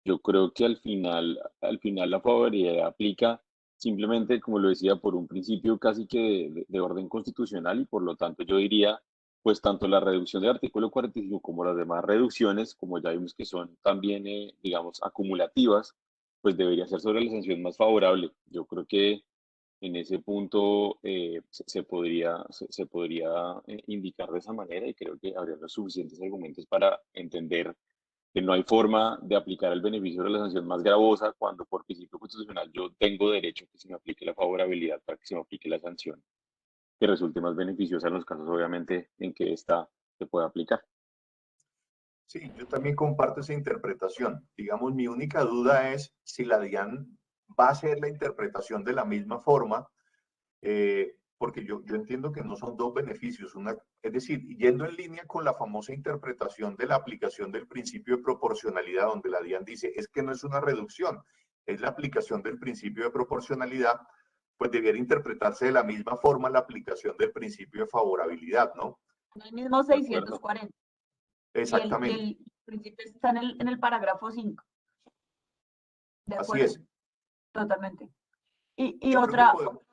Yo creo que al final la favorabilidad aplica simplemente, como lo decía, por un principio casi que de orden constitucional y por lo tanto yo diría, pues tanto la reducción del artículo 45 como las demás reducciones, como ya vimos que son también, digamos, acumulativas, pues debería ser sobre la sanción más favorable. Yo creo que en ese punto se podría indicar de esa manera y creo que habría los suficientes argumentos para entender que no hay forma de aplicar el beneficio de la sanción más gravosa cuando por principio constitucional yo tengo derecho a que se me aplique la favorabilidad para que se me aplique la sanción que resulte más beneficiosa en los casos obviamente en que ésta se pueda aplicar. Sí, yo también comparto esa interpretación. Digamos, mi única duda es si la DIAN va a hacer la interpretación de la misma forma, porque yo entiendo que no son dos beneficios. Es decir, yendo en línea con la famosa interpretación de la aplicación del principio de proporcionalidad, donde la DIAN dice, es que no es una reducción, es la aplicación del principio de proporcionalidad, pues debiera interpretarse de la misma forma la aplicación del principio de favorabilidad, ¿no? en el mismo De acuerdo. 640. Y Exactamente, el principio está en el parágrafo 5. De así acuerdo, es. totalmente. Y Yo creo que otra, podemos.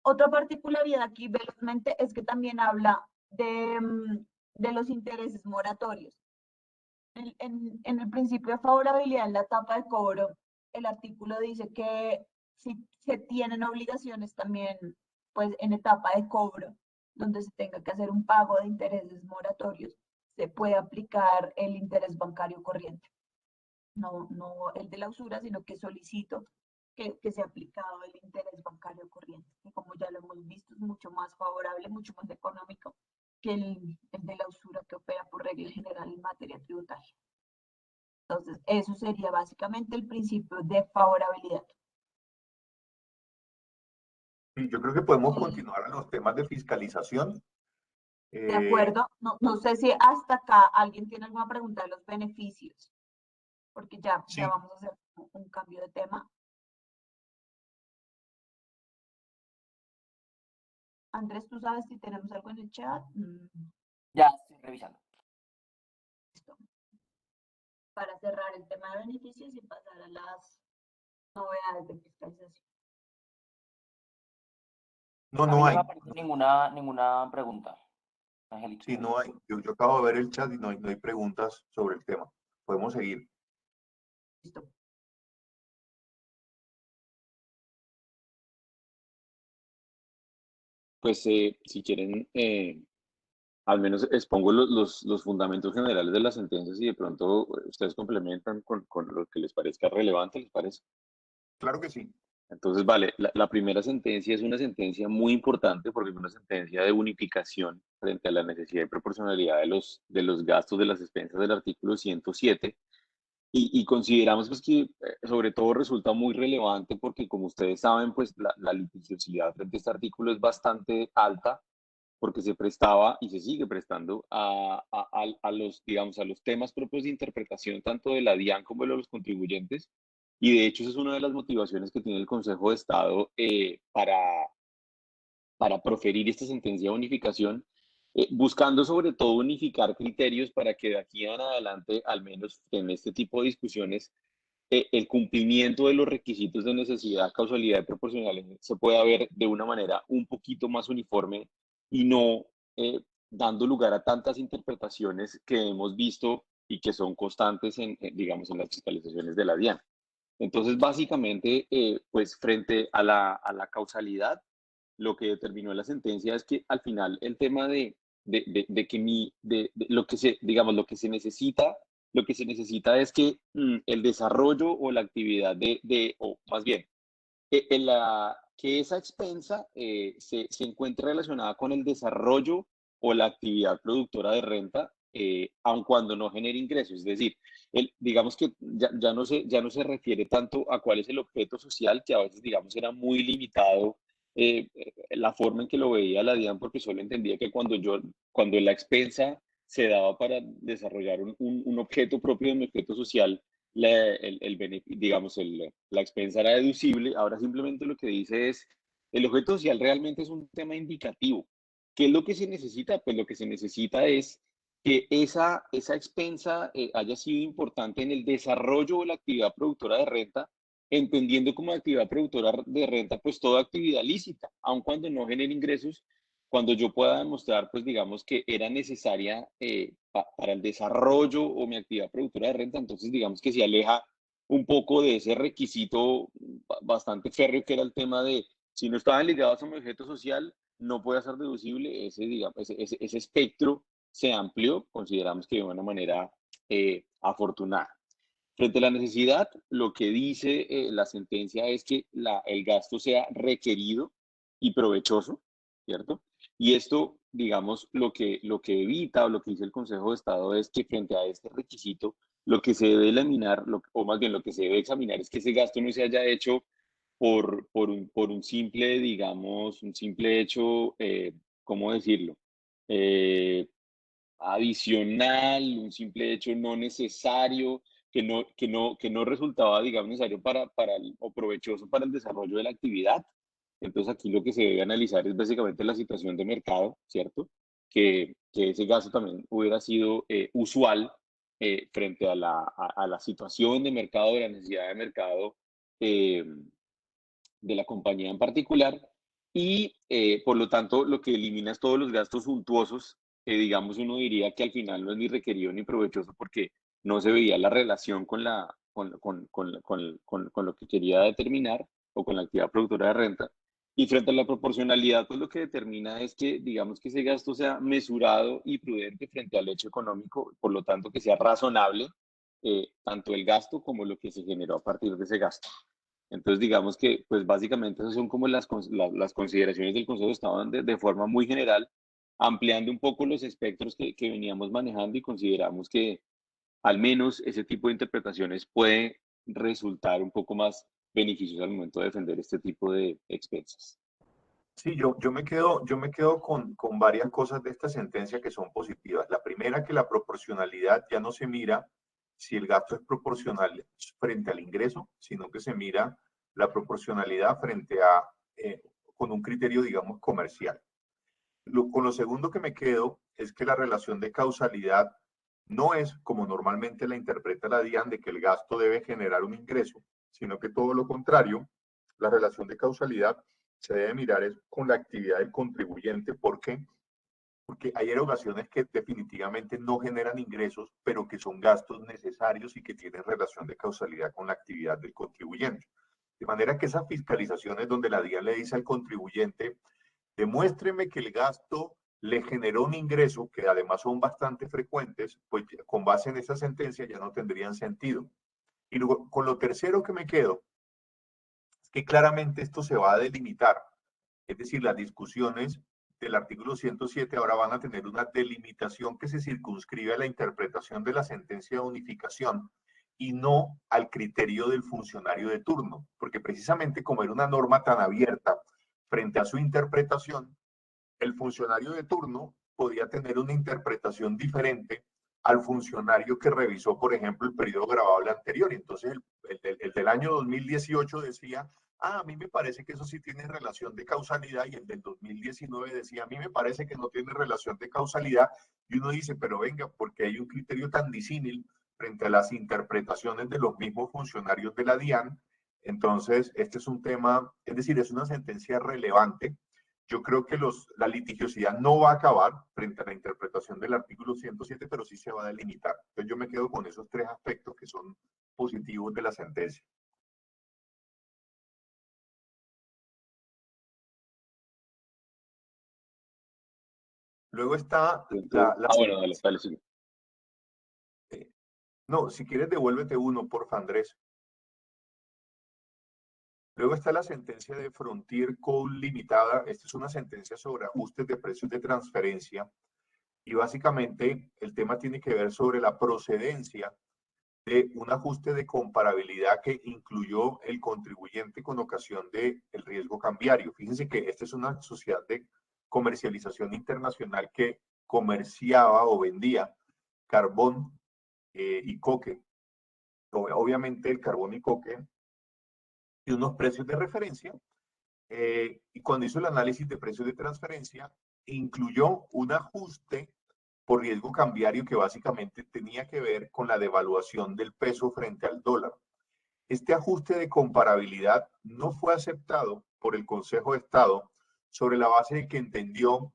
otra particularidad aquí velozmente es que también habla de los intereses moratorios. En el principio de favorabilidad, en la etapa de cobro, el artículo dice que si se tienen obligaciones también, pues en etapa de cobro, donde se tenga que hacer un pago de intereses moratorios, se puede aplicar el interés bancario corriente. No el de la usura, sino que solicito que sea aplicado el interés bancario corriente, que como ya lo hemos visto es mucho más favorable, mucho más económico que el de la usura que opera por regla general en materia tributaria. Entonces, eso sería básicamente el principio de favorabilidad. Y yo creo que podemos El- continuar a los temas de fiscalización. de Eh, acuerdo, no sé si hasta acá alguien tiene alguna pregunta de los beneficios, porque ya sí, vamos a hacer un cambio de tema. Andrés, ¿tú sabes si tenemos algo en el chat? Ya estoy revisando. Listo. Para cerrar el tema de beneficios y pasar a las novedades de fiscalización. no, A mí no no me hay. aparece ninguna pregunta, Angélica. Sí, no hay. Yo acabo de ver el chat y no hay preguntas sobre el tema. Podemos seguir. Listo. Pues si quieren, al menos expongo los fundamentos generales de las sentencias y de pronto ustedes complementan con lo que les parezca relevante, ¿les parece? Claro que sí. Entonces, vale, la primera sentencia es una sentencia muy importante porque es una sentencia de unificación frente a la necesidad de proporcionalidad de los gastos de las expensas del artículo 107 y consideramos pues que sobre todo resulta muy relevante porque como ustedes saben, pues la litigiosidad frente a este artículo es bastante alta porque se prestaba y se sigue prestando a los, digamos, a los temas propios de interpretación tanto de la DIAN como de los contribuyentes. Y de hecho, esa es una de las motivaciones que tiene el Consejo de Estado para proferir esta sentencia de unificación, buscando sobre todo unificar criterios para que de aquí en adelante, al menos en este tipo de discusiones, el cumplimiento de los requisitos de necesidad, causalidad y proporcionalidad se pueda ver de una manera un poquito más uniforme y no dando lugar a tantas interpretaciones que hemos visto y que son constantes digamos, en las fiscalizaciones de la DIAN. Entonces, básicamente, pues frente a la causalidad, lo que determinó la sentencia es que al final el tema de que lo que se, digamos, lo que se necesita es que el desarrollo o la actividad o más bien, que esa expensa se encuentre relacionada con el desarrollo o la actividad productora de renta, aun cuando no genere ingresos. Es decir, digamos que ya no se refiere tanto a cuál es el objeto social, que a veces, digamos, era muy limitado la forma en que lo veía la DIAN, porque solo entendía que cuando la expensa se daba para desarrollar un objeto propio de mi objeto social, digamos, la expensa era deducible. Ahora simplemente lo que dice es, el objeto social realmente es un tema indicativo. ¿Qué es lo que se necesita? Pues lo que se necesita es que esa expensa haya sido importante en el desarrollo de la actividad productora de renta, entendiendo como actividad productora de renta, pues toda actividad lícita, aun cuando no genere ingresos, cuando yo pueda demostrar, pues digamos que era necesaria para el desarrollo o mi actividad productora de renta, entonces digamos que se aleja un poco de ese requisito bastante férreo que era el tema de si no estaban ligados a mi objeto social, no puede ser deducible. Digamos, ese espectro se amplió, consideramos que de una manera afortunada. Frente a la necesidad, lo que dice la sentencia es que el gasto sea requerido y provechoso, ¿cierto? Y esto, digamos, lo que evita o lo que dice el Consejo de Estado es que frente a este requisito, lo que se debe eliminar, o más bien lo que se debe examinar es que ese gasto no se haya hecho por un simple, digamos, un simple hecho, ¿cómo decirlo? Eh, Adicional, un simple hecho no necesario, que no resultaba, digamos, necesario o provechoso para el desarrollo de la actividad. Entonces aquí lo que se debe analizar es básicamente la situación de mercado, ¿cierto? Que ese gasto también hubiera sido usual frente a la situación de mercado, de la necesidad de mercado eh, de la compañía en particular, y por lo tanto lo que elimina es todos los gastos suntuosos, que digamos uno diría que al final no es ni requerido ni provechoso porque no se veía la relación con lo que quería determinar o con la actividad productora de renta. Y frente a la proporcionalidad, pues lo que determina es que, digamos, que ese gasto sea mesurado y prudente frente al hecho económico, por lo tanto que sea razonable, tanto el gasto como lo que se generó a partir de ese gasto. Entonces, digamos que, pues básicamente esas son como las consideraciones del Consejo de Estado de forma muy general, ampliando un poco los espectros que veníamos manejando, y consideramos que al menos ese tipo de interpretaciones puede resultar un poco más beneficioso al momento de defender este tipo de expensas. Sí, yo me quedo con varias cosas de esta sentencia que son positivas. La primera, que la proporcionalidad ya no se mira si el gasto es proporcional frente al ingreso, sino que se mira la proporcionalidad frente a, con un criterio, digamos, comercial. Con lo segundo que me quedo es que la relación de causalidad no es como normalmente la interpreta la DIAN, de que el gasto debe generar un ingreso, sino que todo lo contrario, la relación de causalidad se debe mirar es con la actividad del contribuyente. ¿Por qué? Porque hay erogaciones que definitivamente no generan ingresos, pero que son gastos necesarios y que tienen relación de causalidad con la actividad del contribuyente. De manera que esas fiscalizaciones donde la DIAN le dice al contribuyente, demuéstreme que el gasto le generó un ingreso, que además son bastante frecuentes, pues con base en esa sentencia ya no tendrían sentido. Y luego, con lo tercero que me quedo, es que claramente esto se va a delimitar. Es decir, las discusiones del artículo 107 ahora van a tener una delimitación que se circunscribe a la interpretación de la sentencia de unificación y no al criterio del funcionario de turno, porque precisamente como era una norma tan abierta frente a su interpretación, el funcionario de turno podía tener una interpretación diferente al funcionario que revisó, por ejemplo, el periodo grabable anterior. Y entonces el del año 2018 decía, a mí me parece que eso sí tiene relación de causalidad, y el del 2019 decía, a mí me parece que no tiene relación de causalidad, y uno dice, pero venga, porque hay un criterio tan disímil frente a las interpretaciones de los mismos funcionarios de la DIAN. Entonces, este es un tema, es decir, es una sentencia relevante. Yo creo que la litigiosidad no va a acabar frente a la interpretación del artículo 107, pero sí se va a delimitar. Entonces yo me quedo con esos tres aspectos que son positivos de la sentencia. Luego está Bueno, dale, sí. No, si quieres devuélvete uno, porfa, Andrés. Luego está la sentencia de Frontier Code Limitada. Esta es una sentencia sobre ajustes de precios de transferencia, y básicamente el tema tiene que ver sobre la procedencia de un ajuste de comparabilidad que incluyó el contribuyente con ocasión del riesgo cambiario. Fíjense que esta es una sociedad de comercialización internacional que comerciaba o vendía carbón y coque. Obviamente el carbón y coque y unos precios de referencia. Y cuando hizo el análisis de precios de transferencia, incluyó un ajuste por riesgo cambiario que básicamente tenía que ver con la devaluación del peso frente al dólar. Este ajuste de comparabilidad no fue aceptado por el Consejo de Estado sobre la base de que entendió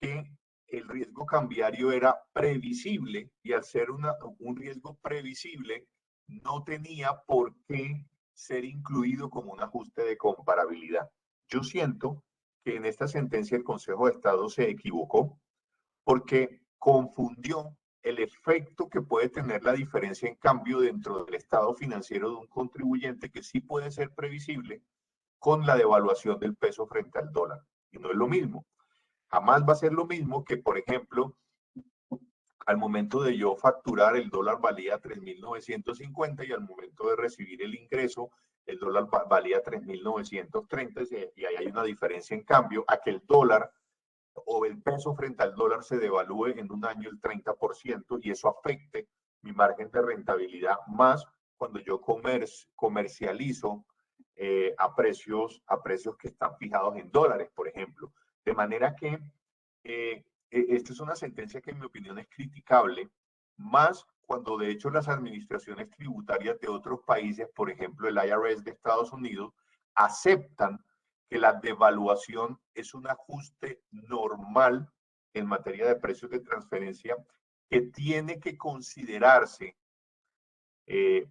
que el riesgo cambiario era previsible y al ser un riesgo previsible no tenía por qué ser incluido como un ajuste de comparabilidad. Yo siento que en esta sentencia el Consejo de Estado se equivocó porque confundió el efecto que puede tener la diferencia en cambio dentro del estado financiero de un contribuyente que sí puede ser previsible con la devaluación del peso frente al dólar. Y no es lo mismo. Jamás va a ser lo mismo que, por ejemplo, al momento de yo facturar, el dólar valía 3.950 y al momento de recibir el ingreso, el dólar valía 3.930 y ahí hay una diferencia en cambio a que el dólar o el peso frente al dólar se devalúe en un año el 30% y eso afecte mi margen de rentabilidad más cuando yo comercializo a precios que están fijados en dólares, por ejemplo. De manera que esta es una sentencia que en mi opinión es criticable, más cuando de hecho las administraciones tributarias de otros países, por ejemplo el IRS de Estados Unidos, aceptan que la devaluación es un ajuste normal en materia de precios de transferencia que tiene que considerarse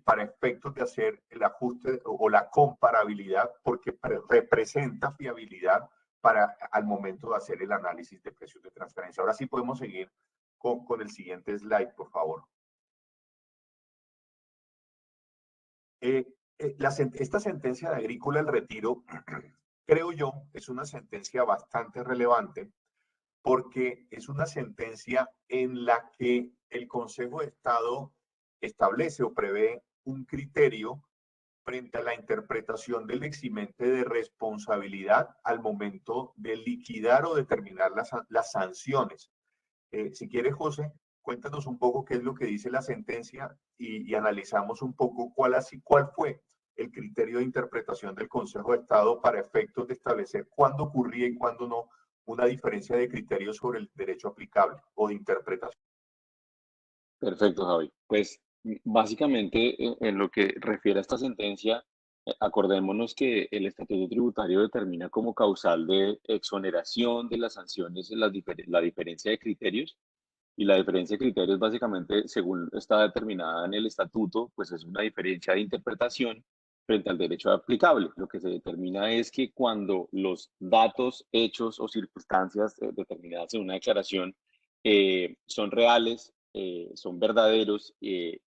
para efectos de hacer el ajuste o la comparabilidad porque representa fiabilidad para al momento de hacer el análisis de precios de transferencia. Ahora sí podemos seguir con el siguiente slide, por favor. Esta sentencia de Agrícola el Retiro, creo yo, es una sentencia bastante relevante porque es una sentencia en la que el Consejo de Estado establece o prevé un criterio frente a la interpretación del eximente de responsabilidad al momento de liquidar o determinar las sanciones. Si quieres, José, cuéntanos un poco qué es lo que dice la sentencia y analizamos un poco cuál fue el criterio de interpretación del Consejo de Estado para efectos de establecer cuándo ocurría y cuándo no una diferencia de criterios sobre el derecho aplicable o de interpretación. Perfecto, Javi. Pues básicamente en lo que refiere a esta sentencia, acordémonos que el estatuto tributario determina como causal de exoneración de las sanciones la diferencia de criterios. Y la diferencia de criterios básicamente, según está determinada en el estatuto, pues es una diferencia de interpretación frente al derecho aplicable. Lo que se determina es que cuando los datos, hechos o circunstancias determinadas en una declaración son reales, son verdaderos y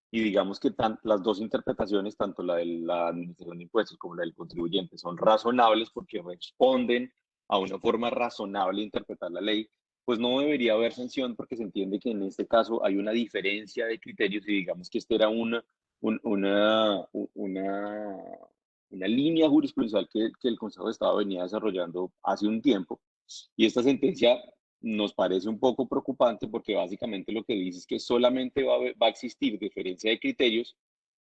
digamos que las dos interpretaciones, tanto la de la administración de impuestos como la del contribuyente, son razonables porque responden a una forma razonable de interpretar la ley, pues no debería haber sanción porque se entiende que en este caso hay una diferencia de criterios y digamos que esta era una línea jurisprudencial que el Consejo de Estado venía desarrollando hace un tiempo. Y esta sentencia nos parece un poco preocupante porque básicamente lo que dice es que solamente va a existir diferencia de criterios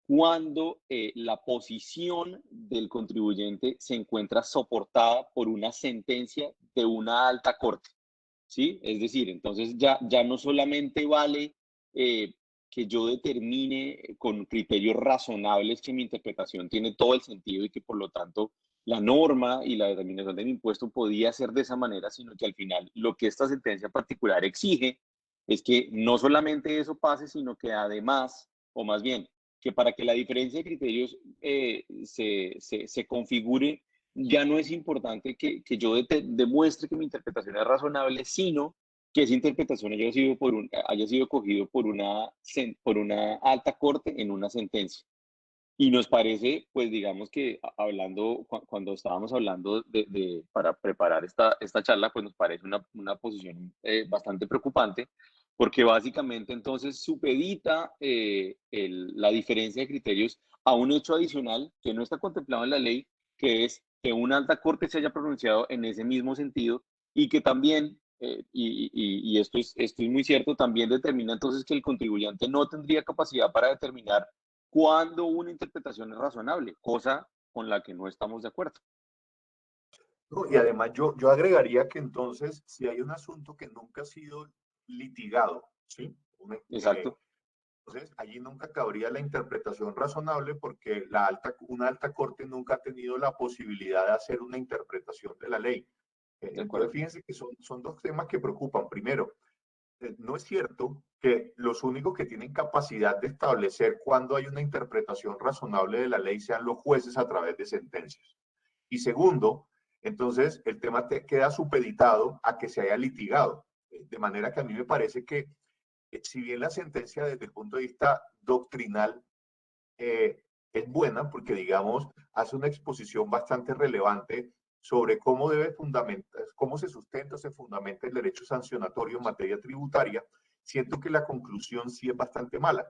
cuando la posición del contribuyente se encuentra soportada por una sentencia de una alta corte, ¿sí? Es decir, entonces ya no solamente vale que yo determine con criterios razonables que mi interpretación tiene todo el sentido y que por lo tanto la norma y la determinación de mi impuesto podía ser de esa manera, sino que al final lo que esta sentencia particular exige es que no solamente eso pase, sino que además, o más bien, que para que la diferencia de criterios se configure, ya no es importante que yo demuestre que mi interpretación es razonable, sino que esa interpretación haya sido cogido por una alta corte en una sentencia. Y nos parece, pues digamos que cuando estábamos hablando para preparar esta charla, pues nos parece una posición bastante preocupante, porque básicamente entonces supedita la diferencia de criterios a un hecho adicional que no está contemplado en la ley, que es que una alta corte se haya pronunciado en ese mismo sentido y que también, y esto es muy cierto, también determina entonces que el contribuyente no tendría capacidad para determinar cuándo una interpretación es razonable, cosa con la que no estamos de acuerdo. No, y además yo agregaría que entonces, si hay un asunto que nunca ha sido litigado, ¿sí? Exacto. Entonces, allí nunca cabría la interpretación razonable porque una alta corte nunca ha tenido la posibilidad de hacer una interpretación de la ley. De Entonces, acuerdo. fíjense que son dos temas que preocupan. Primero, no es cierto que los únicos que tienen capacidad de establecer cuándo hay una interpretación razonable de la ley sean los jueces a través de sentencias. Y segundo, entonces el tema queda supeditado a que se haya litigado. De manera que a mí me parece que si bien la sentencia desde el punto de vista doctrinal es buena porque, digamos, hace una exposición bastante relevante sobre cómo se sustenta, se fundamenta el derecho sancionatorio en materia tributaria, siento que la conclusión sí es bastante mala,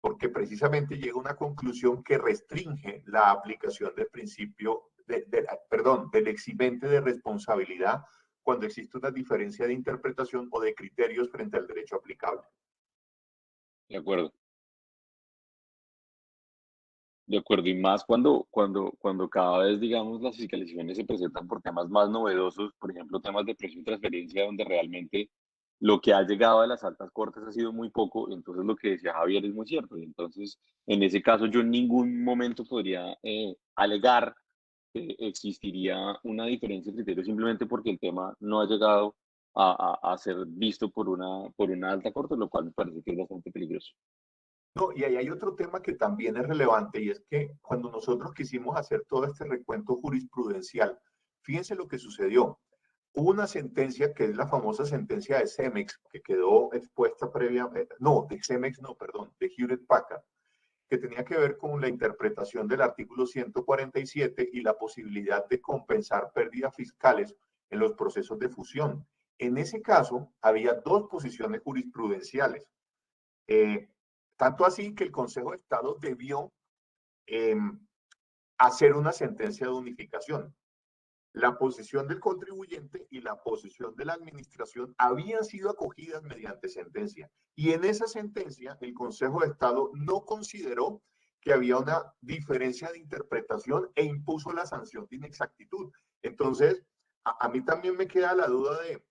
porque precisamente llega a una conclusión que restringe la aplicación del principio, del eximente de responsabilidad cuando existe una diferencia de interpretación o de criterios frente al derecho aplicable. De acuerdo. De acuerdo, y más cuando cada vez, digamos, las fiscalizaciones se presentan por temas más novedosos, por ejemplo, temas de precio y transferencia, donde realmente lo que ha llegado a las altas cortes ha sido muy poco, entonces lo que decía Javier es muy cierto, y entonces en ese caso yo en ningún momento podría alegar que existiría una diferencia de criterio simplemente porque el tema no ha llegado a ser visto por una alta corte, lo cual me parece que es bastante peligroso. No, y ahí hay otro tema que también es relevante y es que cuando nosotros quisimos hacer todo este recuento jurisprudencial, fíjense lo que sucedió. Hubo una sentencia que es la famosa sentencia de Cemex, que quedó expuesta previamente, no, de Cemex no, perdón, de Hewlett Packard, que tenía que ver con la interpretación del artículo 147 y la posibilidad de compensar pérdidas fiscales en los procesos de fusión. En ese caso, había dos posiciones jurisprudenciales. Eh, Tanto así que el Consejo de Estado debió eh, hacer una sentencia de unificación. La posición del contribuyente y la posición de la administración habían sido acogidas mediante sentencia. Y en esa sentencia, el Consejo de Estado no consideró que había una diferencia de interpretación e impuso la sanción de inexactitud. Entonces, a mí también me queda la duda de,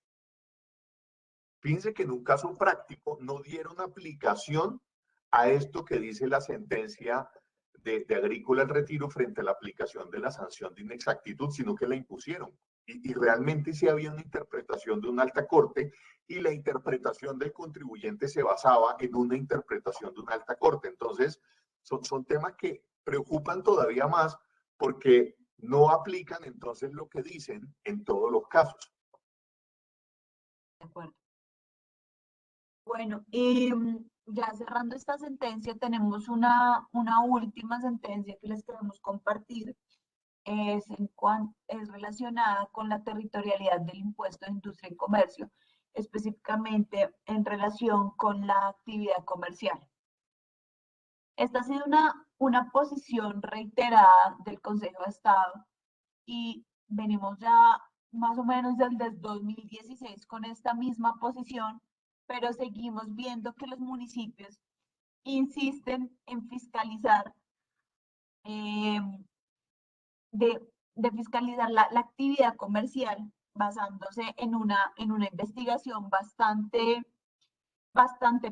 fíjense que en un caso práctico no dieron aplicación a esto que dice la sentencia de Agrícola al Retiro frente a la aplicación de la sanción de inexactitud, sino que la impusieron. Y realmente sí había una interpretación de una alta corte y la interpretación del contribuyente se basaba en una interpretación de una alta corte. Entonces, son temas que preocupan todavía más porque no aplican entonces lo que dicen en todos los casos. De acuerdo. Bueno, ya cerrando esta sentencia, tenemos una última sentencia que les queremos compartir. Es relacionada con la territorialidad del impuesto de industria y comercio, específicamente en relación con la actividad comercial. Esta ha sido una posición reiterada del Consejo de Estado y venimos ya más o menos desde el 2016 con esta misma posición, pero seguimos viendo que los municipios insisten en fiscalizar, eh, de fiscalizar la actividad comercial basándose en una investigación bastante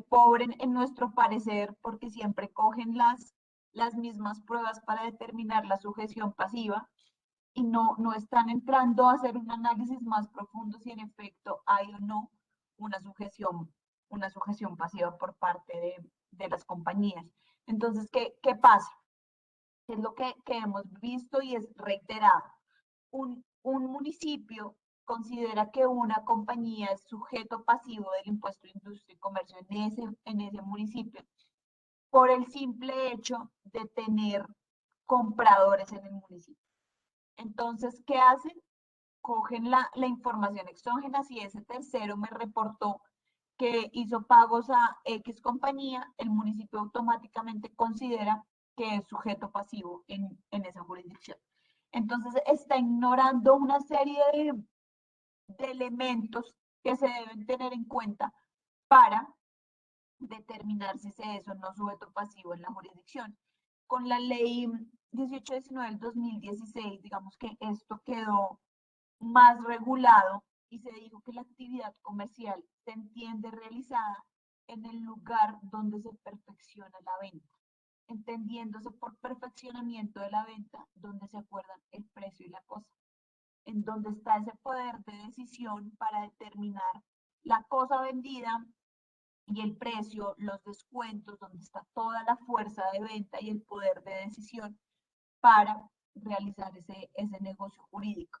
pobre en nuestro parecer, porque siempre cogen las mismas pruebas para determinar la sujeción pasiva y no están entrando a hacer un análisis más profundo si en efecto hay o no una sujeción pasiva por parte de las compañías. Entonces, ¿qué pasa? ¿Qué es lo que hemos visto y es reiterado? Un municipio considera que una compañía es sujeto pasivo del impuesto de industria y comercio en ese municipio por el simple hecho de tener compradores en el municipio. Entonces, ¿qué hacen? Cogen la información exógena. Si ese tercero me reportó que hizo pagos a X compañía, el municipio automáticamente considera que es sujeto pasivo en esa jurisdicción. Entonces está ignorando una serie de elementos que se deben tener en cuenta para determinar si se es o no sujeto pasivo en la jurisdicción. Con la ley 1819 del 2016, digamos que esto quedó más regulado y se dijo que la actividad comercial se entiende realizada en el lugar donde se perfecciona la venta, entendiéndose por perfeccionamiento de la venta donde se acuerdan el precio y la cosa, en donde está ese poder de decisión para determinar la cosa vendida y el precio, los descuentos, donde está toda la fuerza de venta y el poder de decisión para realizar ese negocio jurídico.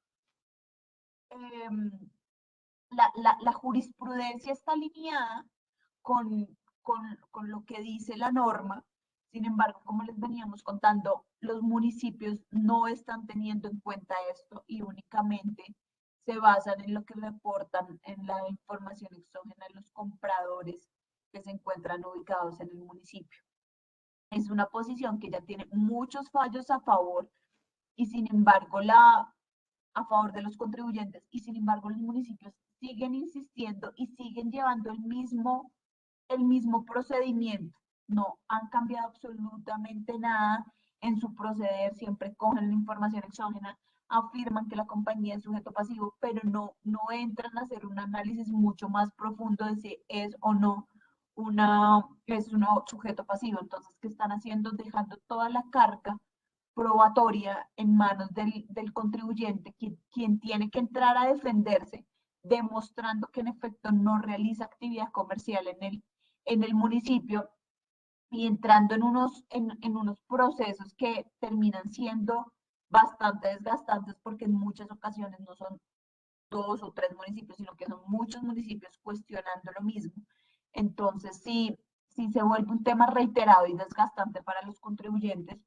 La jurisprudencia está alineada con lo que dice la norma. Sin embargo, como les veníamos contando, los municipios no están teniendo en cuenta esto y únicamente se basan en lo que reportan en la información exógena de los compradores que se encuentran ubicados en el municipio. Es una posición que ya tiene muchos fallos a favor y sin embargo a favor de los contribuyentes, y sin embargo los municipios siguen insistiendo y siguen llevando el mismo procedimiento. No han cambiado absolutamente nada en su proceder, siempre cogen la información exógena, afirman que la compañía es sujeto pasivo, pero no entran a hacer un análisis mucho más profundo de si es o no un sujeto pasivo. Entonces, ¿qué están haciendo? Dejando toda la carga probatoria en manos del contribuyente, quien tiene que entrar a defenderse, demostrando que en efecto no realiza actividad comercial en el municipio y entrando en unos procesos que terminan siendo bastante desgastantes porque en muchas ocasiones no son 2 o 3 municipios, sino que son muchos municipios cuestionando lo mismo. Entonces, si se vuelve un tema reiterado y desgastante para los contribuyentes,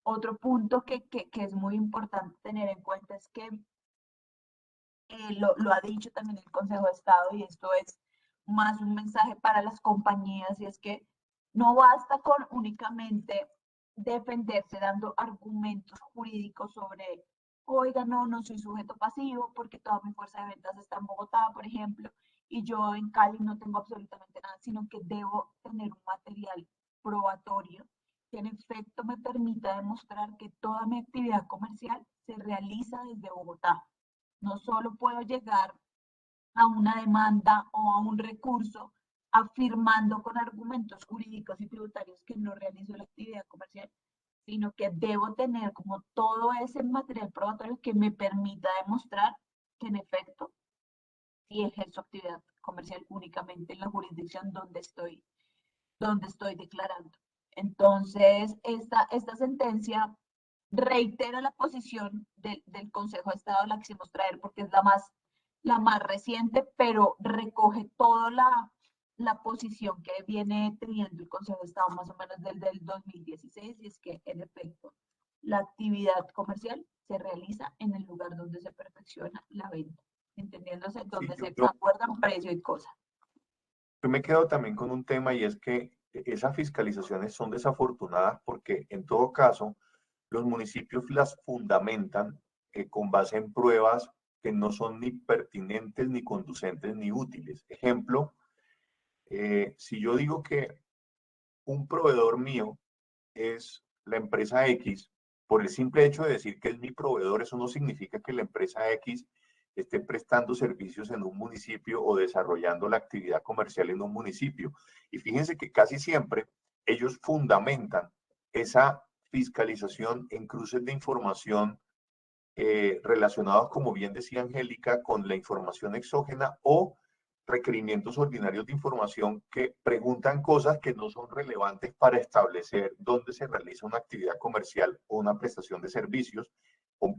otro punto que es muy importante tener en cuenta es que lo ha dicho también el Consejo de Estado, y esto es más un mensaje para las compañías, y es que no basta con únicamente defenderse dando argumentos jurídicos sobre, oiga, no soy sujeto pasivo porque toda mi fuerza de ventas está en Bogotá, por ejemplo, y yo en Cali no tengo absolutamente nada, sino que debo tener un material probatorio que en efecto me permita demostrar que toda mi actividad comercial se realiza desde Bogotá. No solo puedo llegar a una demanda o a un recurso afirmando con argumentos jurídicos y tributarios que no realizo la actividad comercial, sino que debo tener como todo ese material probatorio que me permita demostrar que en efecto sí ejerzo actividad comercial únicamente en la jurisdicción donde estoy declarando. Entonces, esta sentencia reitera la posición del Consejo de Estado, la quisimos traer porque es la más reciente, pero recoge toda la posición que viene teniendo el Consejo de Estado más o menos desde el 2016, y es que en efecto la actividad comercial se realiza en el lugar donde se perfecciona la venta, entendiéndose donde se acuerdan precio y cosa. Yo me quedo también con un tema, y es que esas fiscalizaciones son desafortunadas porque en todo caso los municipios las fundamentan con base en pruebas que no son ni pertinentes, ni conducentes, ni útiles. Ejemplo, si yo digo que un proveedor mío es la empresa X, por el simple hecho de decir que es mi proveedor, eso no significa que la empresa X esté prestando servicios en un municipio o desarrollando la actividad comercial en un municipio. Y fíjense que casi siempre ellos fundamentan esa fiscalización en cruces de información relacionados, como bien decía Angélica, con la información exógena o requerimientos ordinarios de información que preguntan cosas que no son relevantes para establecer dónde se realiza una actividad comercial o una prestación de servicios,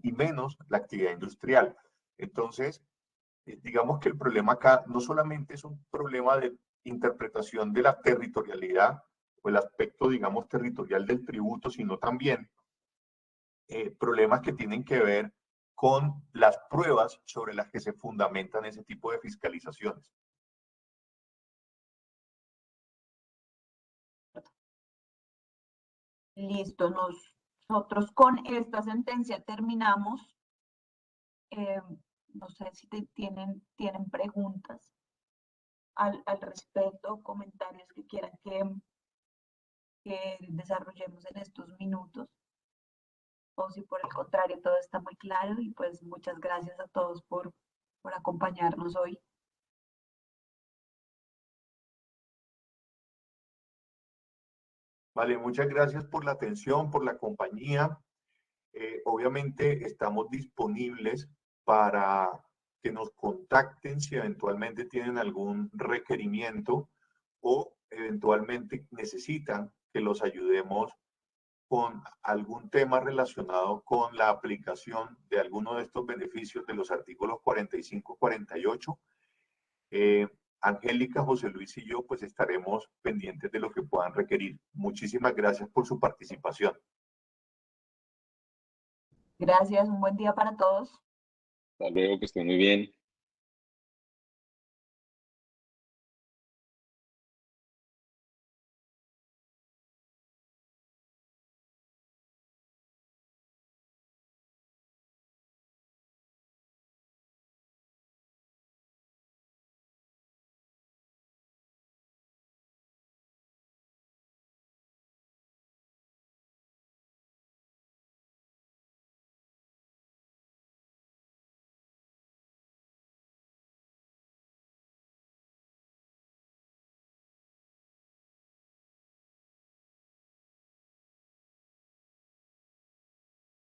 y menos la actividad industrial. Entonces, digamos que el problema acá no solamente es un problema de interpretación de la territorialidad o el aspecto, digamos, territorial del tributo, sino también problemas que tienen que ver con las pruebas sobre las que se fundamentan ese tipo de fiscalizaciones. Listo, nosotros con esta sentencia terminamos. No sé si tienen preguntas al respecto, comentarios que quieran que desarrollemos en estos minutos, o si por el contrario todo está muy claro. Y pues muchas gracias a todos por acompañarnos hoy. Vale, muchas gracias por la atención, por la compañía. Obviamente estamos disponibles para que nos contacten si eventualmente tienen algún requerimiento o eventualmente necesitan que los ayudemos con algún tema relacionado con la aplicación de alguno de estos beneficios de los artículos 45, 48. Angélica, José Luis y yo pues estaremos pendientes de lo que puedan requerir. Muchísimas gracias por su participación. Gracias, un buen día para todos. Hasta luego, que estén muy bien.